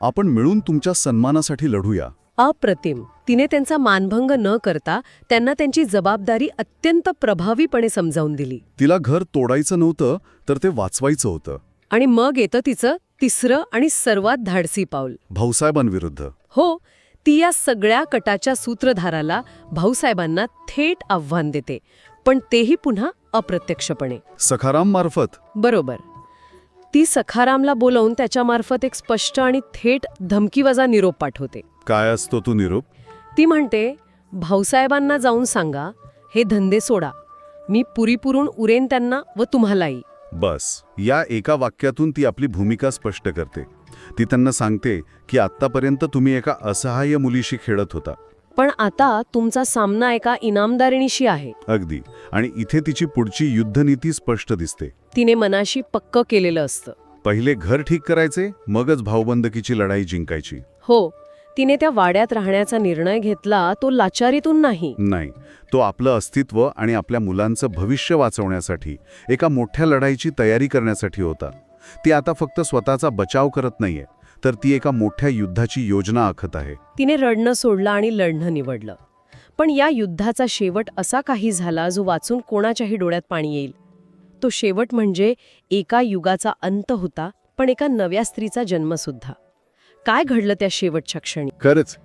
आपण मिळून तुमच्या सन्मानासाठी लढूया. अप्रतिम. तिने त्यांचा मानभंग न करता त्यांना त्यांची जबाबदारी अत्यंत प्रभावीपणे समजावून दिली. तिला घर तोडायचं नव्हतं तर ते वाचवायचं होतं. आणि मग येतं तिचं तिसरं आणि सर्वात धाडसी पाऊल. भाऊसाहेबांविरुद्ध. हो, ती या सगळ्या कटाच्या सूत्रधाराला भाऊसाहेबांना थेट आव्हान देते, पण तेही पुन्हा अप्रत्यक्षपणे. सखाराम मार्फत. बरोबर. ती सखारामला बोलावून त्याच्यामार्फत एक स्पष्ट आणि थेट धमकीवजा निरोप पाठवते. काय असतो तो निरोप? ती म्हणते, भाऊसाहेबांना जाऊन सांगा, हे धंदे सोडा. मी पुरीपुरून उरेन त्यांना व तुम्हालाही. बस, या एका वाक्यातून ती आपली भूमिका स्पष्ट करते. ती त्यांना सांगते की आत्तापर्यंत तुम्ही एका असहाय्य मुलीशी खेळत होता. पण आता तुमचा सामना एका इनामदारिणीशी आहे. अगदी. आणि इथे तिची पुढची युद्धनीती स्पष्ट दिसते. तिने मनाशी पक्क केलेलं असतं. पहिले घर ठीक करायचे, मगच भाऊबंदकीची लढाई जिंकायची. हो, तिने त्या वाड्यात राहण्याचा निर्णय घेतला तो लाचारीतून नाही. नाही, तो आपलं अस्तित्व आणि आपल्या मुलांचं भविष्य वाचवण्यासाठी, एका मोठ्या लढाईची तयारी करण्यासाठी होता. ती आता फक्त स्वतःचा बचाव करत नाहीये, तर ती एका मोठ्या युद्धाची योजना आखत आहे. तिने रडणं सोडलं आणि लढणं निवडलं. पण या युद्धाचा शेवट असा काही झाला जो वाचून कोणाच्याही डोळ्यात पाणी येईल. तो शेवट म्हणजे एका युगाचा अंत होता, पण एका नव्या स्त्रीचा जन्मसुद्धा. काय घडलं त्या शेवटच्या क्षणी? खरंच,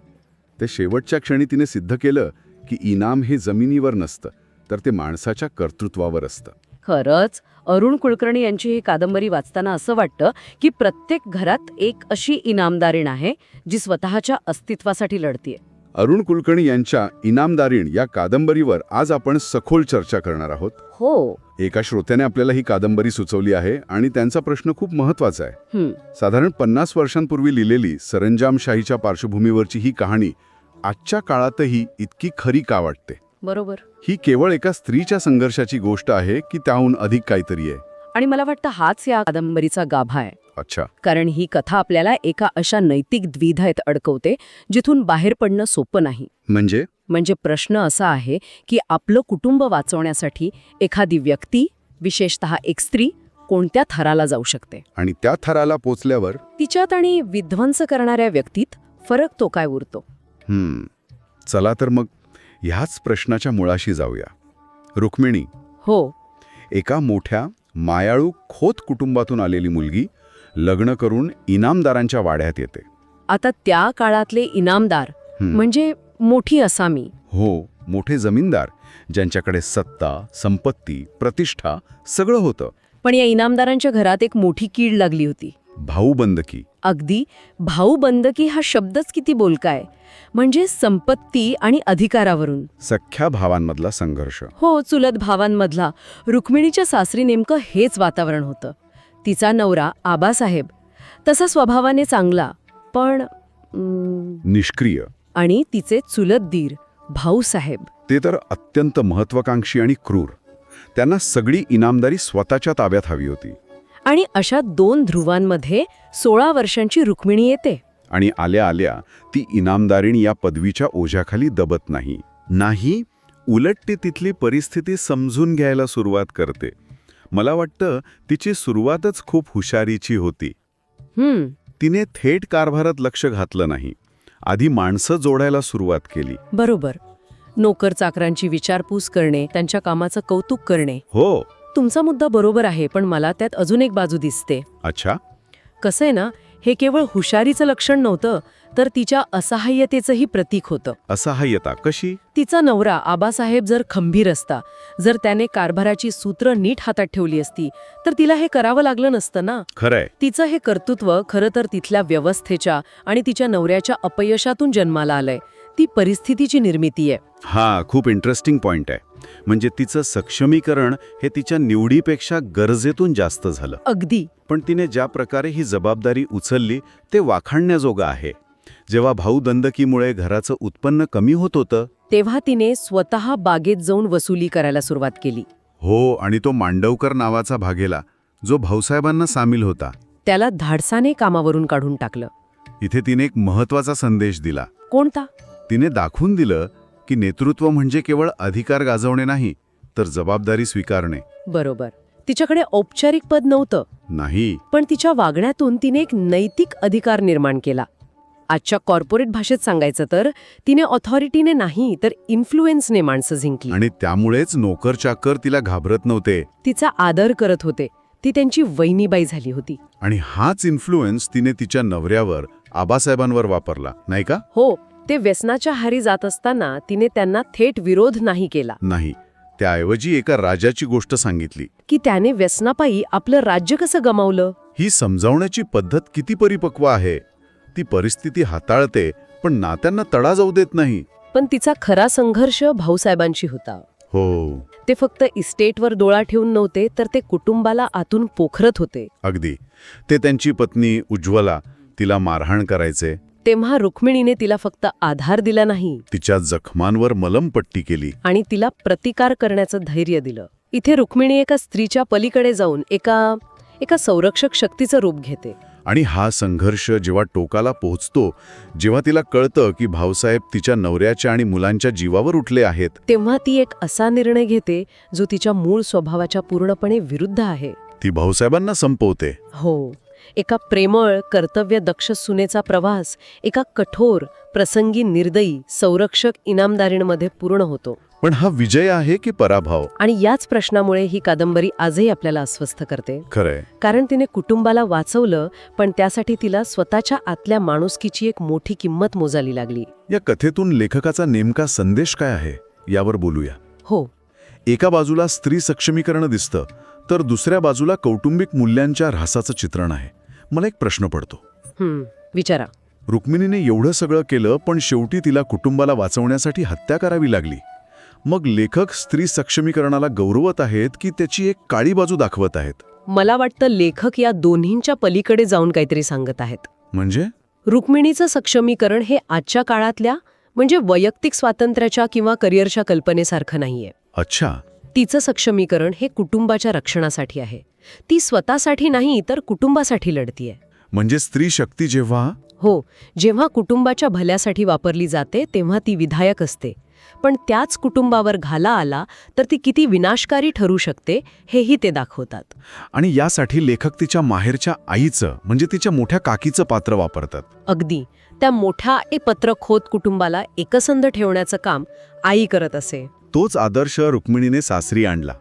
ते शेवटच्या क्षणी तिने सिद्ध केलं की इनाम हे जमिनीवर नसतं, तर ते माणसाच्या कर्तृत्वावर असतं. खरंच, अरुण कुलकर्णी यांची ही कादंबरी वाचताना असं वाटतं की प्रत्येक घरात एक अशी इनामदारीण आहे जी स्वतःच्या अस्तित्वासाठी लढतीये. अरुण कुलकर्णी यांच्या इनामदारीण या कादंबरीवर आज आपण सखोल चर्चा करणार आहोत. हो. एका श्रोत्याने आपल्याला ही कादंबरी सुचवली आहे आणि त्यांचा प्रश्न खूप महत्वाचा आहे. साधारण 50 वर्षांपूर्वी लिहिलेली सरंजामशाहीच्या पार्श्वभूमीवरची ही कहाणी आजच्या काळातही इतकी खरी का वाटते? बरोबर. ही केवळ एका स्त्रीच्या संघर्षाची गोष्ट आहे की त्याहून अधिक काहीतरी आहे? आणि मला वाटतं हाच या कादंबरीचा गाभा आहे. अच्छा. कारण ही कथा आपल्याला एका अशा नैतिक द्विधात अडकवते जिथून बाहेर पडणं सोपं नाही. म्हणजे प्रश्न असा आहे की आपलं कुटुंब वाचवण्यासाठी एखादी व्यक्ती, विशेषतः एक स्त्री, कोणत्या थराला जाऊ शकते? आणि त्या थराला पोचल्यावर तिच्यात आणि विध्वंस करणाऱ्या व्यक्तीत फरक तो काय उरतो? चला तर मग ह्याच प्रश्नाच्या मुळाशी जाऊया. रुक्मिणी. हो. एका मोठ्या मायाळू खोत कुटुंबातून आलेली मुलगी लग्न करून इनामदारांच्या वाड्यात येते. आता त्या काळातले इनामदार म्हणजे मोठी असामी. हो, मोठे जमीनदार, ज्यांच्याकडे सत्ता, संपत्ती, प्रतिष्ठा सगळं होतं. पण या इनामदारांच्या घरात एक मोठी कीड लागली होती. भाऊबंदकी. अगदी. भाऊबंदकी हा शब्दच किती बोलका आहे. म्हणजे संपत्ती आणि अधिकारावरून. सख्ख्या भावांमधला संघर्ष. हो, चुलत भावांमधला. रुक्मिणीच्या सासरी नेमकं हेच वातावरण होतं. तिचा नवरा आबासाहेब तसा स्वभावाने चांगला, पण निष्क्रिय. आणि तिचे चुलत दीर भाऊसाहेब, ते तर अत्यंत महत्वाकांक्षी आणि क्रूर. त्यांना सगळी इनामदारी स्वतःच्या ताब्यात हवी होती. आणि अशा दोन ध्रुवांमध्ये 16 वर्षांची रुक्मिणी येते. आणि आल्या आल्या ती इनामदारीण या पदवीच्या ओझ्याखाली दबत नाही, उलट ती तिथली परिस्थिती समजून घ्यायला सुरुवात करते. मला वाटतं तिची सुरुवातच खूप हुशारीची होती. तिने थेट कारभारात लक्ष घातलं नाही. आधी माणसं जोडायला सुरुवात केली. बरोबर. नोकर चाकरांची विचारपूस करणे, त्यांच्या कामाचं कौतुक करणे. हो. तुमचा मुद्दा बरोबर आहे, पण मला त्यात अजून एक बाजू दिसते. अच्छा. कसं आहे ना, हे केवळ हुशारीचं लक्षण नव्हतं, तर तिच्या असहाय्यतेचंही प्रतीक होतं. असहाय्यता कशी? तिचा नवरा आबासाहेब जर खंबीर असता, जर त्याने कारभाराची सूत्र नीट हातात ठेवली असती, तर तिला हे करावं लागलं नसतं ना. खरंय. तिचं हे कर्तृत्व खरं तर तिथल्या व्यवस्थेच्या आणि तिच्या नवऱ्याच्या अपयशातून जन्माला आलंय. ती परिस्थितीची निर्मिती आहे. हा, खूप इंटरेस्टिंग पॉइंट आहे. म्हणजे तिचं सक्षमीकरण हे तिच्या निवडीपेक्षा गरजेतून जास्त झालं. अगदी. पण तिने ज्या प्रकारे ही जबाबदारी उचलली ते वाखाणण्याजोगं आहे. जेव्हा भाऊबंदकीमुळे घराचं उत्पन्न कमी होत होतं, तेव्हा तिने स्वतः बागेत जाऊन वसुली करायला सुरुवात केली. हो, आणि तो मांडवकर नावाचा भागेला, जो भाऊसाहेबांना सामील होता, त्याला धाडसाने कामावरून काढून टाकलं. इथे तिने एक महत्वाचा संदेश दिला. कोणता? तिने दाखवून दिलं की नेतृत्व म्हणजे केवळ अधिकार गाजवणे नाही, तर जबाबदारी स्वीकारणे. बरोबर. तिच्याकडे औपचारिक पद नव्हतं नाही, पण तिच्या वागण्यातून तिने एक नैतिक अधिकार निर्माण केला. आजच्या कॉर्पोरेट भाषेत सांगायचं तर तिने ऑथॉरिटीने नाही तर इन्फ्लुएन्सने माणसं जिंकली. आणि त्यामुळेच नोकर चाकर तिला घाबरत नव्हते. तिचा आदर करत होते. ती त्यांची वहिनीबाई झाली होती. आणि हाच इन्फ्लुएन्स तिने तिच्या नवऱ्यावर, आबासाहेबांवर वापरला, नाही का? हो, ते व्यसनाच्या हारी जात असताना तिने त्यांना थेट विरोध नाही केला. नाही, त्याऐवजी एका राजाची गोष्ट सांगितली. की त्याने व्यसनापायी आपलं राज्य कसं गमावलं. ही समजावण्याची पद्धत किती परिपक्व आहे. ती परिस्थिती हाताळते पण नात्यांना तडा जाऊ देत नाही. पण तिचा खरा संघर्ष भाऊसाहेबांशी होता. हो, ते फक्त इस्टेटवर डोळा ठेवून नव्हते तर ते कुटुंबाला आतून पोखरत होते. अगदी. ते त्यांची पत्नी उज्ज्वला तिला मारहाण करायचे. तेव्हा रुक्मिणीने तिला फक्त आधार दिला नाही, तिच्या जखमांवर मलमपट्टी केली. आणि तिला प्रतिकार करण्याचं धैर्य दिलं. इथे रुक्मिणी एका स्त्रीच्या पलीकडे जाऊन एका संरक्षक शक्तीचं रूप घेते. आणि हा संघर्ष जेव्हा टोकाला पोहोचतो, जेव्हा तिला कळतं की भाऊसाहेब तिच्या नवऱ्याच्या आणि मुलांच्या जीवावर उठले आहेत, तेव्हा ती एक असा निर्णय घेते जो तिच्या मूळ स्वभावाच्या पूर्णपणे विरुद्ध आहे. ती भाऊसाहेबांना संपवते. हो, एका प्रेमळ कर्तव्यदक्ष सुनेचा प्रवास एका कठोर प्रसंगी निर्दयी संरक्षक इनामदारीणमध्ये पूर्ण होतो. पण हा विजय आहे की पराभव? आणि याच प्रश्नामुळे ही कादंबरी आजही आपल्याला अस्वस्थ करते. खरंय. कारण तिने कुटुंबाला वाचवलं, पण त्यासाठी तिला स्वतःच्या आतल्या माणुसकीची एक मोठी किंमत मोजावी लागली. या कथेतून लेखकाचा नेमका संदेश काय आहे यावर बोलूया. हो, एका बाजूला स्त्री सक्षमीकरण दिसतं, तर दुसऱ्या बाजूला कौटुंबिक मूल्यांच्या ऱ्हासाचं चित्रण आहे. मला एक प्रश्न पडतो. विचारा. रुक्मिणीने एवढं सगळं केलं, पण शेवटी तिला कुटुंबाला वाचवण्यासाठी हत्या करावी लागली. मग लेखक स्त्री सक्षमीकरणाला गौरवत आहेत की त्याची एक काळी बाजू दाखवत आहेत? मला वाटतं लेखक या दोन्हींच्या पलीकडे जाऊन काहीतरी सांगत आहेत. म्हणजे रुक्मिणीचं सक्षमीकरण हे आजच्या काळातल्या म्हणजे वैयक्तिक स्वातंत्र्याच्या किंवा करिअरच्या कल्पनेसारखं नाहीये. अच्छा. तिचं सक्षमीकरण हे कुटुंबाच्या रक्षणासाठी आहे. ती स्वतःसाठी नाही तर कुटुंबासाठी लढतीये. म्हणजे स्त्री शक्ती जेव्हा कुटुंबाच्या भल्यासाठी वापरली जाते तेव्हा ती विधायक असते. पण त्याच कुटुंबावर घाला आला तर ती किती विनाशकारी ठरू शकते हेही ते दाखवतात. आणि यासाठी लेखक तिच्या माहेरच्या आईचं म्हणजे तिच्या मोठ्या काकीचं पात्र वापरतात. अगदी. त्या मोठ्या पत्रखोत कुटुंबाला एकसंध ठेवण्याचं काम आई करत असे. तोच आदर्श रुक्मिणीने सासरी आणला.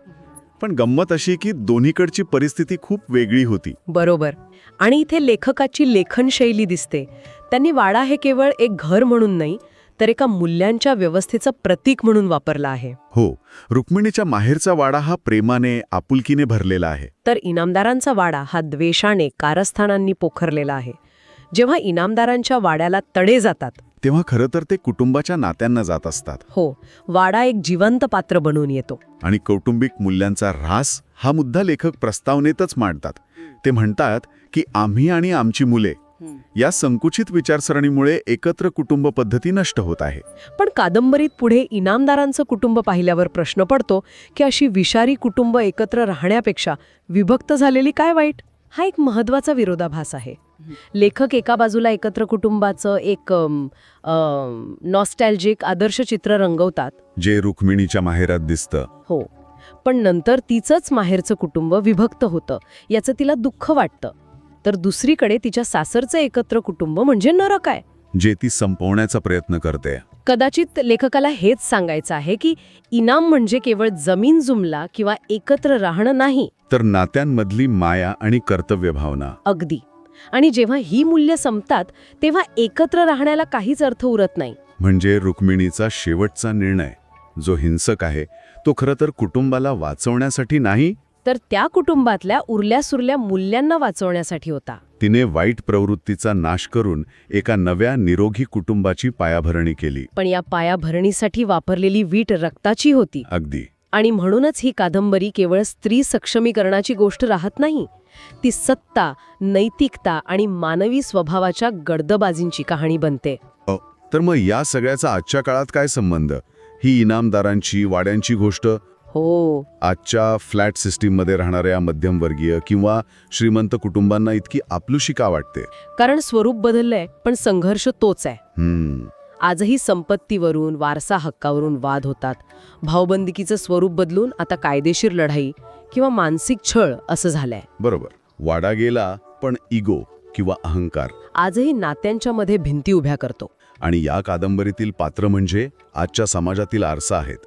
पण गंमत अशी की दोन्हीकडची परिस्थिती खूप वेगळी होती. बरोबर. आणि इथे लेखकाची लेखनशैली दिसते. त्यांनी वाडा हे केवळ एक घर म्हणून नाही तर एका मूल्यांच्या व्यवस्थेचं प्रतीक म्हणून वापरला आहे. हो, रुक्मिणीच्या माहेरचा वाडा हा प्रेमाने, आपुलकीने भरलेला आहे. तर इनामदारांचा वाडा हा द्वेषाने, कारस्थानांनी पोखरलेला आहे. जेव्हा इनामदारांच्या वाड्याला तडे जातात तेव्हा खरं तर ते कुटुंबाच्या नात्यांना जात असतात. हो, वाडा एक जिवंत पात्र बनून येतो. आणि कौटुंबिक मूल्यांचा ऱ्हास हा मुद्दा लेखक प्रस्तावनेतच मांडतात. ते म्हणतात की आम्ही आणि आमची मुले या संकुचित विचारसरणीमुळे एकत्र कुटुंब पद्धती नष्ट होत आहे. पण कादंबरीत पुढे इनामदारांचं कुटुंब पाहिल्यावर प्रश्न पडतो की अशी विषारी कुटुंब एकत्र राहण्यापेक्षा विभक्त झालेली काय वाईट? हा एक महत्वाचा विरोधाभास आहे. लेखक एका बाजूला एकत्र कुटुंबाचं एक नॉस्टॅल्जिक आदर्श चित्र रंगवतात, जे रुक्मिणीच्या माहेरात दिसतं. हो, पण नंतर तिचंच माहेरचं कुटुंब विभक्त होतं याचं तिला दुःख वाटतं. तर दुसरीकडे तिच्या सासरचं एकत्र कुटुंब म्हणजे नरक आहे, जे ती संपवण्याचा प्रयत्न करते. कदाचित लेखकाला हेच सांगायचं आहे की इनाम म्हणजे केवळ जमीन जुमला किंवा एकत्र राहणं नाही, तर नात्यांमधली माया आणि कर्तव्य भावना. अगदी. आणि जेव्हा ही मूल्य संपतात तेव्हा एकत्र राहण्याला काहीच अर्थ उरत नाही. म्हणजे रुक्मिणीचा शेवटचा निर्णय जो हिंसक आहे तो खरं तर कुटुंबाला वाचवण्यासाठी नाही, तर त्या कुटुंबातल्या उरल्या-सुरल्या मूल्यांना वाचवण्यासाठी होता. तिने वाईट प्रवृत्तीचा नाश करून एका नव्या निरोगी कुटुंबाची पायाभरणी केली. पण या पायाभरणीसाठी वापरलेली वीट रक्ताची होती. अगदी. आणि म्हणूनच ही कादंबरी केवळ स्त्री सक्षमीकरणाची गोष्ट राहत नाही. ती सत्ता, नैतिकता आणि मानवी स्वभावाच्या गडदबाजींची कहाणी बनते. तर मग या सगळ्याचा आजच्या काळात काय संबंध? ही इनामदारांची, वाड्यांची गोष्ट हो, आजच्या फ्लॅट सिस्टीममध्ये राहणाऱ्या मध्यमवर्गीय किंवा श्रीमंत कुटुंबांना इतकी आपलुशी का वाटते? कारण स्वरूप बदललंय पण संघर्ष तोच आहे. आजही संपत्तीवरून, वारसा हक्कावरून वाद होतात. भाऊबंदिकीचं स्वरूप बदलून आता कायदेशीर लढाई किंवा मानसिक छळ असं झालंय. बरोबर. वाडा गेला पण इगो किंवा अहंकार. आजही नात्यांच्या मध्ये भिंती उभ्या करतो. आणि या कादंबरीतील पात्र म्हणजे आजच्या समाजातील आरसा आहेत.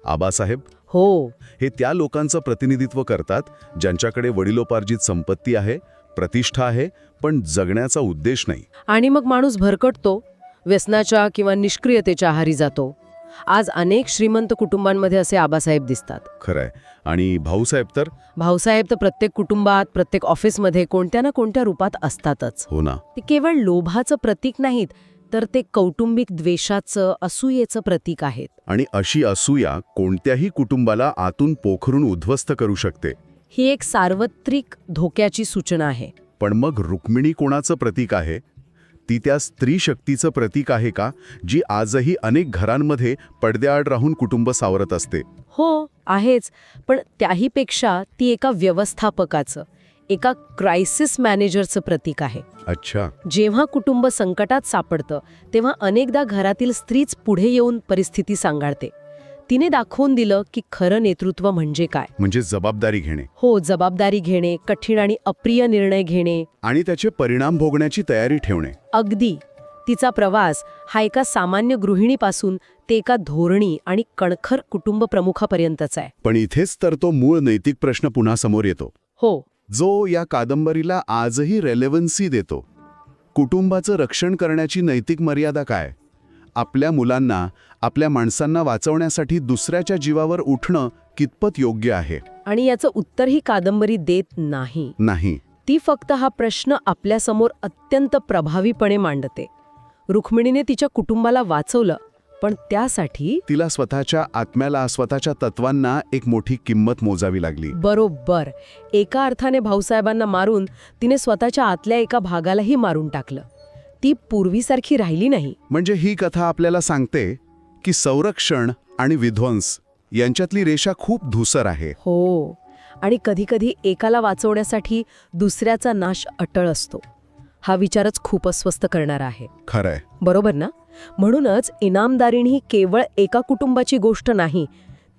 आबासाहेब हो, हे त्या लोकांचं प्रतिनिधित्व करतात ज्यांच्याकडे वडिलोपार्जित संपत्ती आहे, प्रतिष्ठा आहे, पण जगण्याचा उद्देश नाही. आणि मग माणूस भरकटतो, व्यसनाच्या किंवा निष्क्रियतेच्या आहारी जातो. आज अनेक श्रीमंत कुटुंबांमध्ये असे आबासाहेब दिसतात. खरंय. आणि भाऊसाहेब तर भाऊसाहेब तर प्रत्येक कुटुंबात, प्रत्येक ऑफिसमध्ये कोणत्या ना कोणत्या रूपात असतातच. हो ना. ते केवळ लोभाचं प्रतीक नाहीत, तर ते कौटुंबिक द्वेषाचं, असूयेचं प्रतीक आहेत. आणि अशी असूया कोणत्याही कुटुंबाला आतून पोखरून उद्ध्वस्त करू शकते. ही एक सार्वत्रिक धोक्याची सूचना आहे. पण मग रुक्मिणी कोणाचं प्रतीक आहे? ती त्या स्त्री शक्तीचं प्रतीक आहे का, जी आजही अनेक घरांमध्ये पडद्याआड राहून कुटुंब सावरत असते? हो, आहेच. पण त्याहीपेक्षा ती एका व्यवस्थापकाचं, एका क्रायसिस मॅनेजरचं प्रतीक आहे. अच्छा. जेव्हा कुटुंब संकटात सापडतं तेव्हा अनेकदा घरातील स्त्रीच पुढे येऊन परिस्थिती सांभाळते. तिने दाखवून दिलं की खरं नेतृत्व म्हणजे काय. म्हणजे जबाबदारी घेणे. हो, जबाबदारी घेणे, कठीण आणि अप्रिय निर्णय घेणे. आणि त्याचे परिणाम भोगण्याची तयारी ठेवणे. अगदी. तिचा प्रवास हा एका सामान्य गृहिणीपासून ते एका धोरणी आणि कणखर कुटुंब प्रमुखापर्यंतचा आहे. पण इथेच तर तो मूळ नैतिक प्रश्न पुन्हा समोर येतो, हो, जो या कादंबरीला आजही रेलेव्हन्सी देतो. कुटुंबाचं रक्षण करण्याची नैतिक मर्यादा काय? आपल्या मुलांना, आपल्या माणसांना वाचवण्यासाठी दुसऱ्याच्या जीवावर उठणं कितपत योग्य आहे? आणि याचं उत्तर ही कादंबरी देत नाही. नाही. ती फक्त हा प्रश्न आपल्यासमोर अत्यंत प्रभावीपणे मांडते. रुक्मिणीने तिच्या कुटुंबाला वाचवलं, पण त्यासाठी तिला स्वतःच्या आत्म्याला, स्वतःच्या तत्वांना एक मोठी किंमत मोजावी लागली. बरोबर. एका अर्थाने भाऊसाहेबांना मारून तिने स्वतःच्या आतल्या एका भागालाही मारून टाकलं. ती पूर्वीसारखी राहिली नाही. म्हणजे ही कथा आपल्याला सांगते की संरक्षण आणि विध्वंस यांच्यातली रेषा खूप धूसर आहे. हो, आणि कधीकधी एकाला वाचवण्यासाठी दुसऱ्याचा नाश अटळ असतो. हा विचारच खूप अस्वस्थ करणारा आहे. खरंय. बरोबर ना? म्हणूनच इनामदारीण ही केवळ एका कुटुंबाची गोष्ट नाही,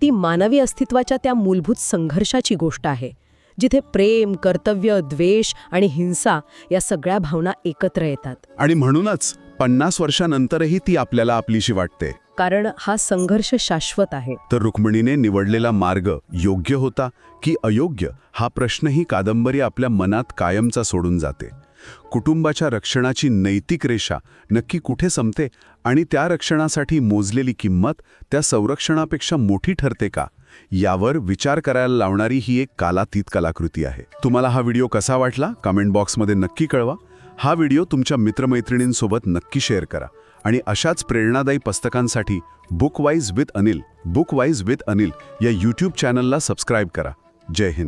ती मानवी अस्तित्वाच्या त्या मूलभूत संघर्षाची गोष्ट आहे, जिथे प्रेम, कर्तव्य, द्वेष आणि हिंसा या सगळ्या भावना एकत्र येतात. आणि म्हणूनच 50 वर्षांनंतरही ती आपल्याला आपलीशी वाटते. कारण हा संघर्ष शाश्वत आहे. तर रुक्मिणीने निवडलेला मार्ग योग्य होता की अयोग्य, हा प्रश्न ही कादंबरी आपल्या मनात कायमचा सोडून जाते. कुटुंबाच्या रक्षणाची नैतिक रेषा नक्की कुठे संपते आणि त्या रक्षणासाठी मोजलेली किंमत त्या संरक्षणापेक्षा मोठी ठरते का, यावर विचार करायला लावणारी ही एक कालातीत कलाकृती आहे. तुम्हाला हा व्हिडिओ कसा वाटला कमेंट बॉक्समध्ये नक्की कळवा. हा व्हिडिओ तुमच्या मित्रमैत्रिणींसोबत नक्की शेअर करा. आणि अशाच प्रेरणादायी पुस्तकांसाठी बुकवाईज विथ अनिल या यूट्यूब चॅनलला सबस्क्राईब करा. जय हिंद.